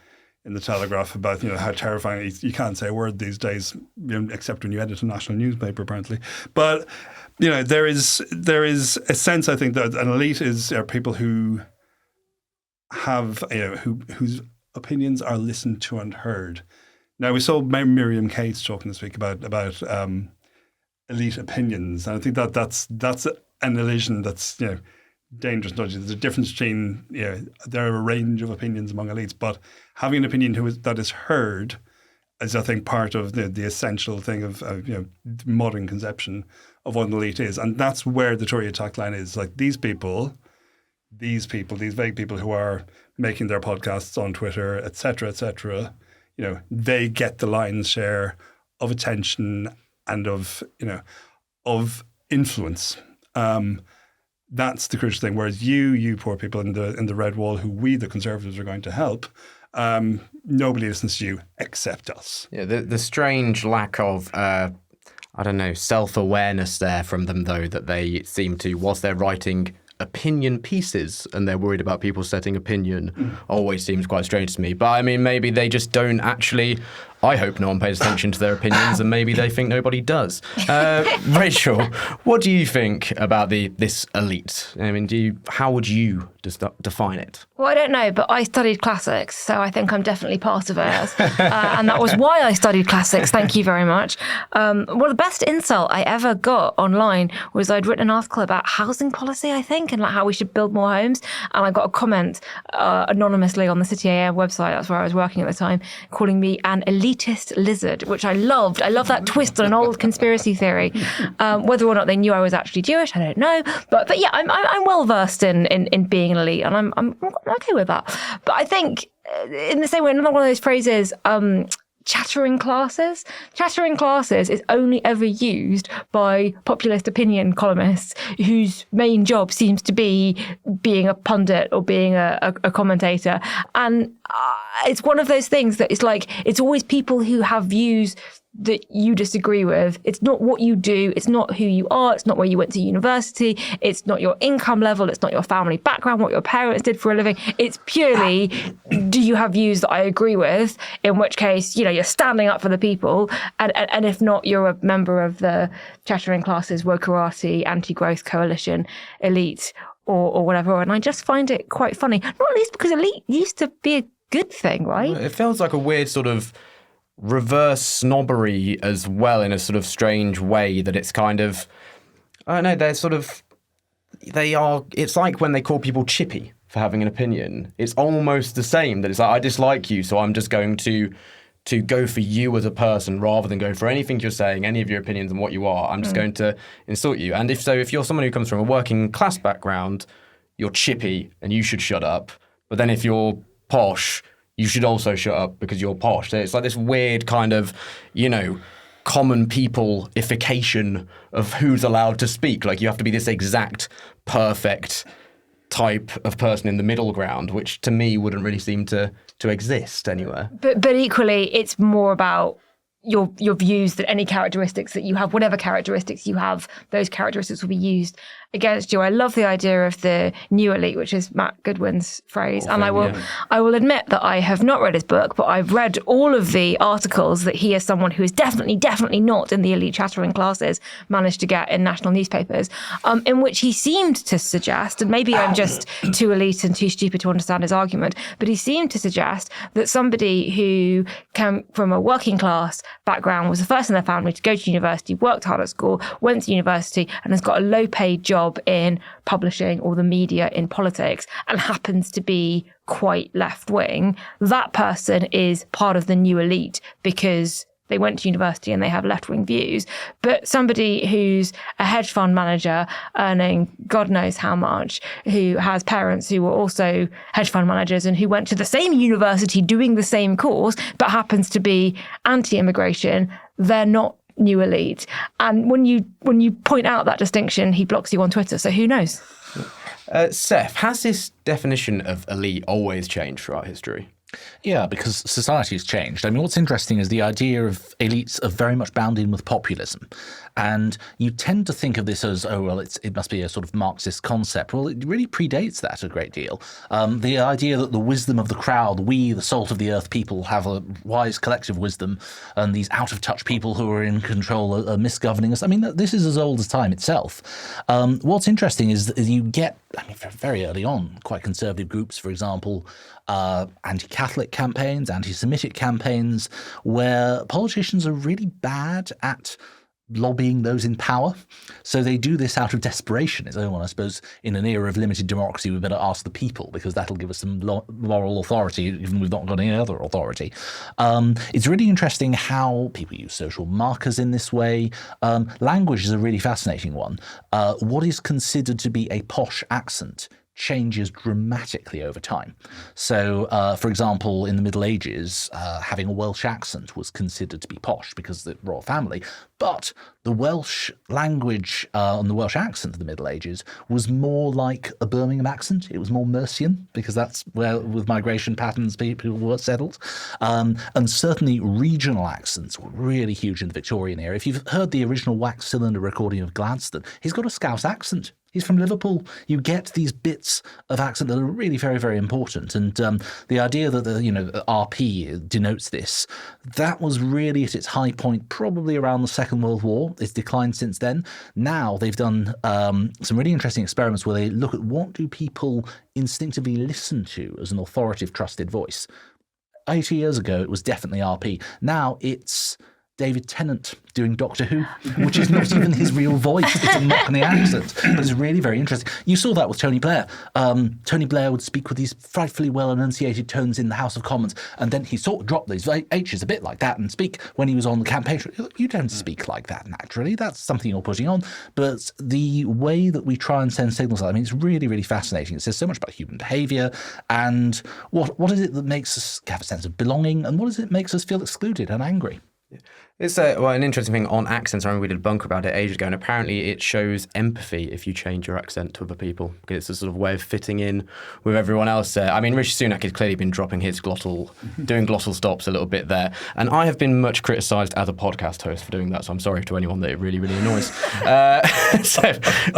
Speaker 4: in the Telegraph about how terrifying you can't say a word these days, except when you edit a national newspaper, apparently. But there is a sense, I think, that an elite are people who have whose opinions are listened to and heard. Now, we saw Miriam Cates talking this week about elite opinions, and I think that's an illusion that's dangerous. There's a difference between there are a range of opinions among elites, but having an opinion that is heard is, I think, part of the essential thing of modern conception of what an elite is, and that's where the Tory attack line is. Like these vague people who are making their podcasts on Twitter, etc., they get the lion's share of attention and of influence. That's the crucial thing. Whereas you poor people in the red wall, who we the Conservatives are going to help, nobody listens to you except us.
Speaker 1: Yeah, the strange lack of self-awareness there from them, though, that they seem to, whilst they're writing opinion pieces and they're worried about people setting opinion, always seems quite strange to me. But I mean, maybe they just don't actually. I hope no one pays attention to their opinions, and maybe they think nobody does. Rachel, what do you think about this elite? I mean, how would you define it?
Speaker 2: Well, I don't know, but I studied classics, so I think I'm definitely part of it. And that was why I studied classics. Thank you very much. Well, the best insult I ever got online was I'd written an article about housing policy, I think, and like how we should build more homes. And I got a comment anonymously on the City AM website, that's where I was working at the time, calling me an elitist lizard, which I loved. I love that twist on an old conspiracy theory. Whether or not they knew I was actually Jewish, I don't know. But yeah, I'm well versed in being an elite, and I'm okay with that. But I think in the same way, another one of those phrases, chattering classes. Chattering classes is only ever used by populist opinion columnists whose main job seems to be being a pundit or being a commentator. And it's one of those things that it's like, it's always people who have views that you disagree with. It's not what you do. It's not who you are. It's not where you went to university. It's not your income level. It's not your family background, what your parents did for a living. It's purely, do you have views that I agree with? In which case, you're standing up for the people. And if not, you're a member of the chattering classes, wokerati, anti-growth coalition, elite, or whatever. And I just find it quite funny. Not least because elite used to be a good thing, right?
Speaker 1: It feels like a weird sort of reverse snobbery as well, in a sort of strange way, that it's kind of, I don't know, it's like when they call people chippy for having an opinion. It's almost the same, that it's like, I dislike you, so I'm just going to go for you as a person rather than go for anything you're saying, any of your opinions and what you are. I'm just going to insult you. And if you're someone who comes from a working class background, you're chippy and you should shut up. But then if you're posh, you should also shut up because you're posh. So it's like this weird kind of, common people-ification of who's allowed to speak. Like, you have to be this exact, perfect type of person in the middle ground, which to me wouldn't really seem to exist anywhere.
Speaker 2: But equally, it's more about your views than any characteristics that you have. Whatever characteristics you have, those characteristics will be used against you. I love the idea of the new elite, which is Matt Goodwin's phrase. And I will admit that I have not read his book, but I've read all of the articles that he, as someone who is definitely not in the elite chattering classes, managed to get in national newspapers, in which he seemed to suggest, and maybe I'm just too elite and too stupid to understand his argument, but he seemed to suggest that somebody who came from a working class background, was the first in their family to go to university, worked hard at school, went to university, and has got a low-paid job in publishing or the media in politics, and happens to be quite left-wing, that person is part of the new elite because they went to university and they have left-wing views. But somebody who's a hedge fund manager earning God knows how much, who has parents who were also hedge fund managers and who went to the same university doing the same course, but happens to be anti-immigration, they're not new elite. And when you point out that distinction, he blocks you on Twitter. So who knows?
Speaker 1: Seth, has this definition of elite always changed throughout history?
Speaker 3: Yeah, because society has changed. I mean, what's interesting is the idea of elites are very much bound in with populism. And you tend to think of this as, it must be a sort of Marxist concept. Well, it really predates that a great deal. The idea that the wisdom of the crowd, we, the salt of the earth people, have a wise collective wisdom, and these out-of-touch people who are in control are misgoverning us. I mean, this is as old as time itself. What's interesting is that you get, very early on, quite conservative groups, for example, anti-Catholic campaigns, anti-Semitic campaigns, where politicians are really bad at lobbying those in power. So they do this out of desperation. It's, I suppose in an era of limited democracy, we better ask the people, because that'll give us some moral authority, even we've not got any other authority. It's really interesting how people use social markers in this way. Language is a really fascinating one. What is considered to be a posh accent changes dramatically over time. So, for example, in the Middle Ages, having a Welsh accent was considered to be posh because of the royal family. But the Welsh language and the Welsh accent of the Middle Ages was more like a Birmingham accent. It was more Mercian, because that's where, with migration patterns, people were settled. And certainly regional accents were really huge in the Victorian era. If you've heard the original wax cylinder recording of Gladstone, he's got a Scouse accent. He's from Liverpool. You get these bits of accent that are really very, very important. And the idea that the RP denotes this, that was really at its high point probably around the Second World War. It's declined since then. Now they've done some really interesting experiments where they look at what do people instinctively listen to as an authoritative, trusted voice. 80 years ago, it was definitely RP. Now it's David Tennant doing Doctor Who, which is not even his real voice. It's a Mockney accent, but it's really very interesting. You saw that with Tony Blair. Tony Blair would speak with these frightfully well-enunciated tones in the House of Commons, and then he sort of dropped these H's a bit like that and speak when he was on the campaign. You don't speak like that naturally. That's something you're putting on. But the way that we try and send signals out, I mean, it's really, really fascinating. It says so much about human behaviour and what is it that makes us have a sense of belonging, and what is it that makes us feel excluded and angry.
Speaker 1: It's an interesting thing on accents. I remember we did a bunker about it ages ago, and apparently it shows empathy if you change your accent to other people, because it's a sort of way of fitting in with everyone else. I mean, Rishi Sunak has clearly been dropping his doing glottal stops a little bit there, and I have been much criticised as a podcast host for doing that, so I'm sorry to anyone that it really, really annoys. So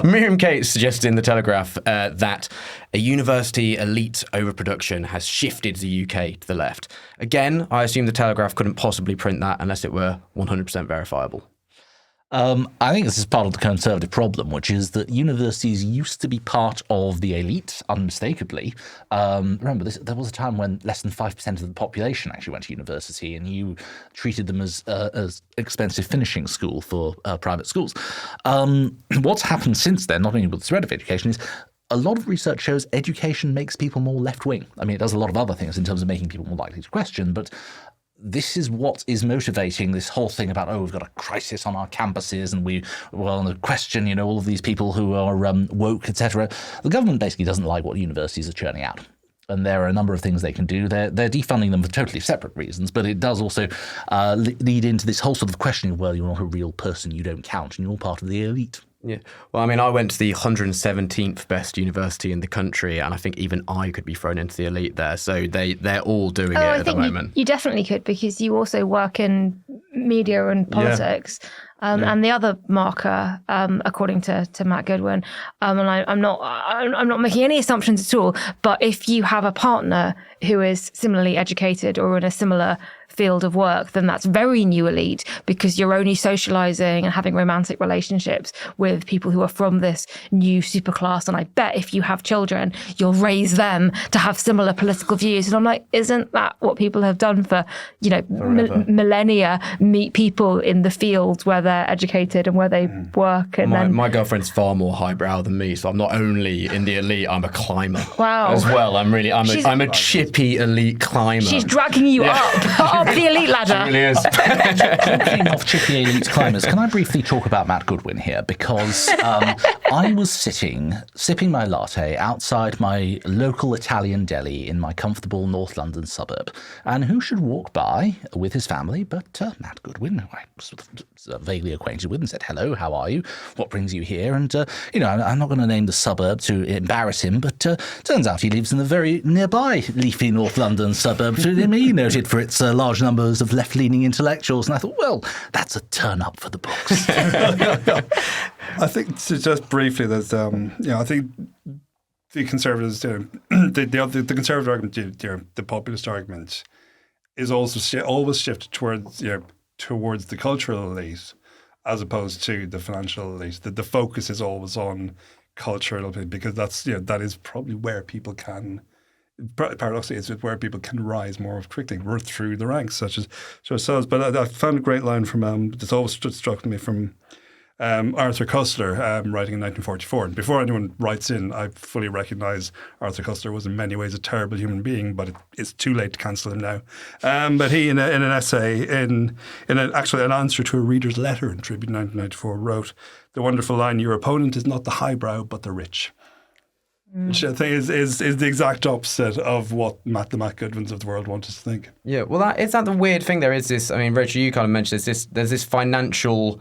Speaker 1: Miriam Cates suggested in The Telegraph that a university elite overproduction has shifted the UK to the left. Again, I assume The Telegraph couldn't possibly print that unless it were 100% verifiable.
Speaker 3: I think this is part of the Conservative problem, which is that universities used to be part of the elite, unmistakably. Remember, there was a time when less than 5% of the population actually went to university, and you treated them as expensive finishing school for private schools. What's happened since then, not only with the threat of education, is a lot of research shows education makes people more left-wing. I mean, it does a lot of other things in terms of making people more likely to question, but this is what is motivating this whole thing about, we've got a crisis on our campuses and we want to question, all of these people who are woke, etc. The government basically doesn't like what universities are churning out. And there are a number of things they can do. They're defunding them for totally separate reasons, but it does also lead into this whole sort of questioning of, well, you're not a real person, you don't count, and you're part of the elite.
Speaker 1: Yeah. Well, I mean, I went to the 117th best university in the country, and I think even I could be thrown into the elite there. So they're all doing it at the moment.
Speaker 2: You definitely could, because you also work in media and politics. And the other marker, according to Matt Goodwin, and I'm not making any assumptions at all, but if you have a partner who is similarly educated or in a similar field of work, then that's very new elite, because you're only socializing and having romantic relationships with people who are from this new superclass. And I bet if you have children, you'll raise them to have similar political views. And I'm like, isn't that what people have done for, millennia? Meet people in the fields where they're educated and where they work. And
Speaker 1: my girlfriend's far more highbrow than me, so I'm not only in the elite, I'm a climber.
Speaker 2: Wow.
Speaker 1: As well, I'm a chippy elite climber.
Speaker 2: She's dragging you up the elite ladder.
Speaker 1: She really is.
Speaker 3: Talking of chippy elite climbers, can I briefly talk about Matt Goodwin here? Because I was sipping my latte outside my local Italian deli in my comfortable North London suburb, and who should walk by with his family but Matt Goodwin, who I was sort of vaguely acquainted with, and said, "Hello, how are you? What brings you here?" And I'm not going to name the suburb to embarrass him, but turns out he lives in the very nearby leafy North London suburb, noted for its large numbers of left-leaning intellectuals. And I thought, well, that's a turn up for the books.
Speaker 4: I think just briefly, there's I think the Conservatives, the Conservative argument, the populist argument, is also always shifted towards the cultural elite as opposed to the financial elite. The focus is always on cultural, because that is probably where people can. Paradoxically, it's where people can rise more quickly. We're through the ranks, such as ourselves. But I found a great line from that's always struck me from Arthur Koestler, writing in 1944. And before anyone writes in, I fully recognise Arthur Koestler was in many ways a terrible human being, but it's too late to cancel him now. But he, in an essay, actually an answer to a reader's letter in Tribune 1994, wrote the wonderful line, "Your opponent is not the highbrow, but the rich." Which I think is the exact opposite of what the Matt Goodwins of the world want us to think.
Speaker 1: Yeah, well, is that the weird thing? There is this, I mean, Rachel, you kind of mentioned there's this financial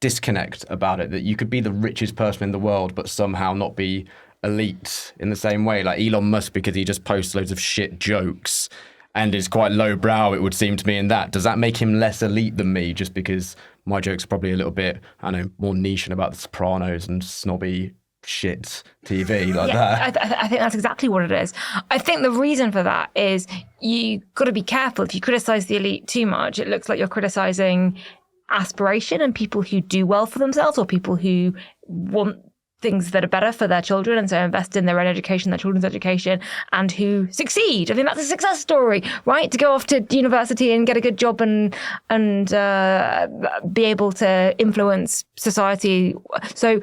Speaker 1: disconnect about it, that you could be the richest person in the world but somehow not be elite in the same way. Like Elon Musk, because he just posts loads of shit jokes and is quite lowbrow, it would seem to me, in that. Does that make him less elite than me, just because my jokes are probably a little bit, more niche and about The Sopranos and snobby shit TV like that?
Speaker 2: I think that's exactly what it is. I think the reason for that is you got to be careful. If you criticise the elite too much, it looks like you're criticising aspiration and people who do well for themselves, or people who want things that are better for their children, and so invest in their own education, their children's education, and who succeed. I think that's a success story, right? To go off to university and get a good job and be able to influence society. So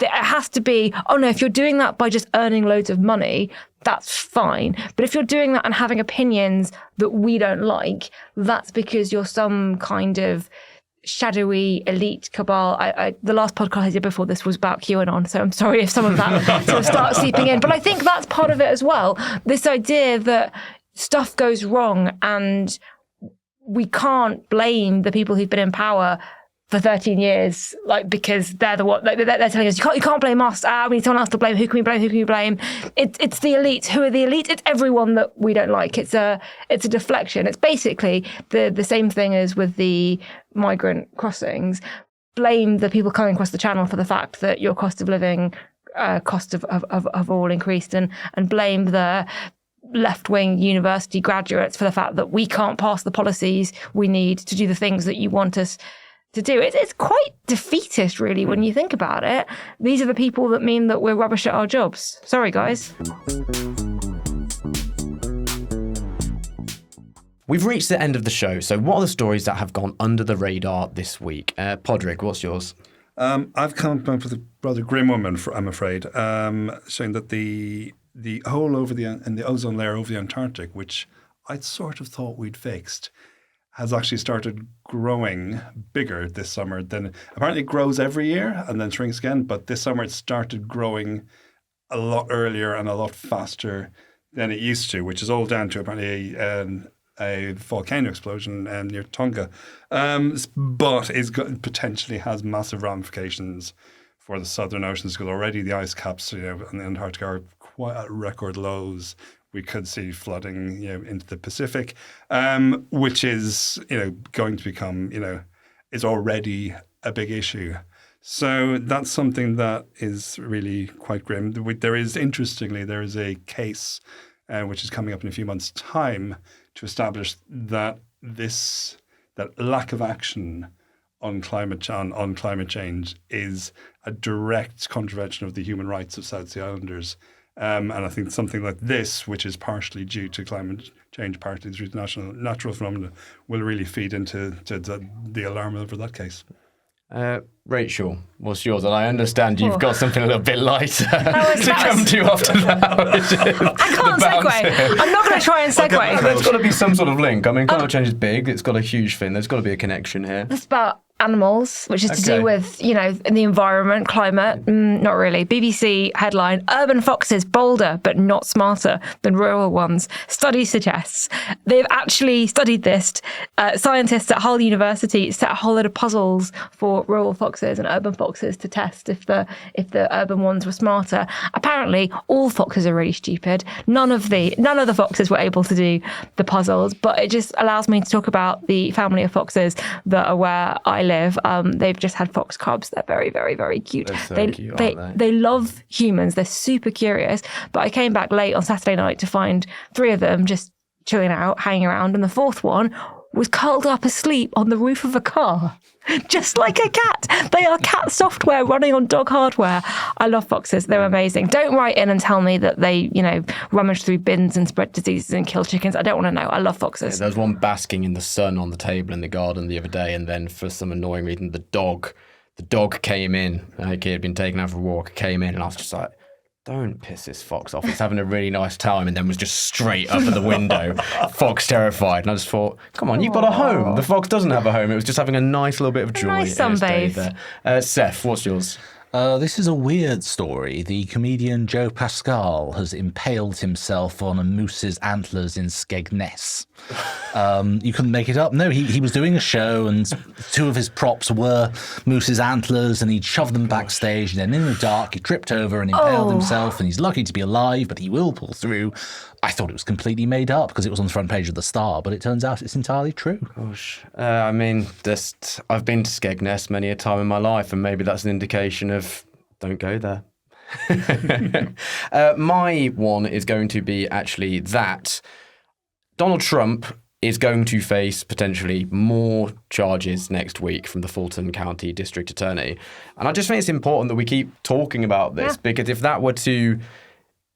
Speaker 2: it has to be, oh no, if you're doing that by just earning loads of money, that's fine. But if you're doing that and having opinions that we don't like, that's because you're some kind of shadowy elite cabal. The last podcast I did before this was about QAnon, so I'm sorry if some of that sort of starts seeping in. But I think that's part of it as well. This idea that stuff goes wrong and we can't blame the people who've been in power for 13 years, because they're the one. They're telling us you can't blame us. We need someone else to blame. Who can we blame? Who can we blame? It's the elite. Who are the elite? It's everyone that we don't like. It's a deflection. It's basically the same thing as with the migrant crossings. Blame the people coming across the channel for the fact that your cost of living, cost of all increased, and blame the left-wing university graduates for the fact that we can't pass the policies we need to do the things that you want us to do. It's quite defeatist, really, when you think about it. These are the people that mean that we're rubbish at our jobs. Sorry, guys.
Speaker 1: We've reached the end of the show, so what are the stories that have gone under the radar this week? Padraig, what's yours?
Speaker 4: I've come up with a rather grim one, I'm afraid, showing that the hole over the ozone layer over the Antarctic, which I'd sort of thought we'd fixed, has actually started growing bigger this summer. Then apparently it grows every year and then shrinks again, but this summer it started growing a lot earlier and a lot faster than it used to, which is all down to apparently a volcano explosion near Tonga, but potentially has massive ramifications for the southern oceans, because already the ice caps, on the Antarctic are quite at record lows. We could see flooding, into the Pacific, which is, going to become, is already a big issue. So that's something that is really quite grim. There is a case which is coming up in a few months' time to establish that that lack of action on climate change is a direct contravention of the human rights of South Sea Islanders. And I think something like this, which is partially due to climate change, partly due to natural phenomena, will really feed into the alarm over that case.
Speaker 1: Rachel, what's yours? And I understand you've got something a little bit lighter to come to after that.
Speaker 2: I can't segue. I'm not going to try and segue.
Speaker 1: There's got to be some sort of link. I mean, climate change is big. It's got a huge thing. There's got to be a connection here.
Speaker 2: It's about animals, which is to do with, the environment, climate. Not really. BBC headline, urban foxes bolder but not smarter than rural ones. Study suggests. They've actually studied this. Scientists at Hull University set a whole load of puzzles for rural foxes and urban foxes to test if the urban ones were smarter. Apparently, all foxes are really stupid. None of the foxes were able to do the puzzles, but it just allows me to talk about the family of foxes that are where I live. They've just had fox cubs. They're very, very, very cute.
Speaker 1: They're so cute, aren't
Speaker 2: they love humans. They're super curious. But I came back late on Saturday night to find 3 of them just chilling out, hanging around, and the 4th one was curled up asleep on the roof of a car, just like a cat. They are cat software running on dog hardware. I love foxes. They're amazing. Don't write in and tell me that they, rummage through bins and spread diseases and kill chickens. I don't want to know. I love foxes.
Speaker 1: Yeah, there was one basking in the sun on the table in the garden the other day, and then for some annoying reason, the dog came in. He had been taken out for a walk, came in, and I was just like, don't piss this fox off. It's having a really nice time, and then was just straight up at the window. Fox terrified. And I just thought, come on, you've got a home. The fox doesn't have a home. It was just having a nice little bit of joy.
Speaker 2: Nice sunbathe.
Speaker 1: Seth, what's yours?
Speaker 3: This is a weird story. The comedian Joe Pascal has impaled himself on a moose's antlers in Skegness. You couldn't make it up. No, he was doing a show, and 2 of his props were moose's antlers, and he'd shoved them backstage, and then in the dark he tripped over and impaled himself, and he's lucky to be alive, but he will pull through. I thought it was completely made up because it was on the front page of the Star, but it turns out it's entirely true.
Speaker 1: Gosh, I've been to Skegness many a time in my life, and maybe that's an indication of don't go there. My one is going to be actually that Donald Trump is going to face potentially more charges next week from the Fulton County District Attorney. And I just think it's important that we keep talking about this, because if that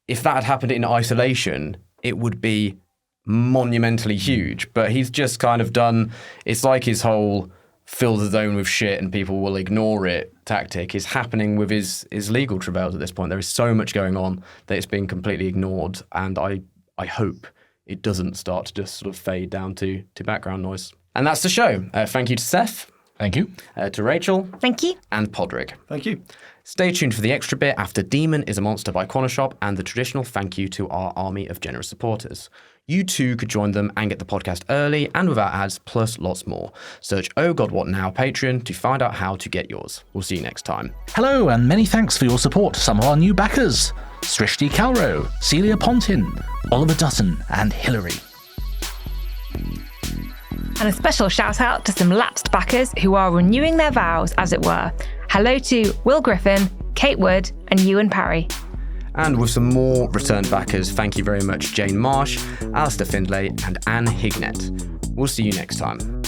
Speaker 1: had happened in isolation, it would be monumentally huge. But he's just kind of done, it's like his whole fill the zone with shit and people will ignore it tactic is happening with his legal travails at this point. There is so much going on that it's being completely ignored, and I hope it doesn't start to just sort of fade down to background noise. And that's the show. Thank you to Seth.
Speaker 3: Thank you.
Speaker 1: To Rachel.
Speaker 2: Thank you.
Speaker 1: And Padraig.
Speaker 4: Thank you.
Speaker 1: Stay tuned for the extra bit after Demon is a Monster by Corner Shop and the traditional thank you to our army of generous supporters. You too could join them and get the podcast early and without ads, plus lots more. Search Oh God What Now Patreon to find out how to get yours. We'll see you next time.
Speaker 3: Hello, and many thanks for your support to some of our new backers: Srishti Calro, Celia Pontin, Oliver Dutton, and Hillary.
Speaker 2: And a special shout out to some lapsed backers who are renewing their vows, as it were. Hello to Will Griffin, Kate Wood, and Ewan Parry.
Speaker 1: And with some more returned backers, thank you very much Jane Marsh, Alistair Findlay, and Anne Hignett. We'll see you next time.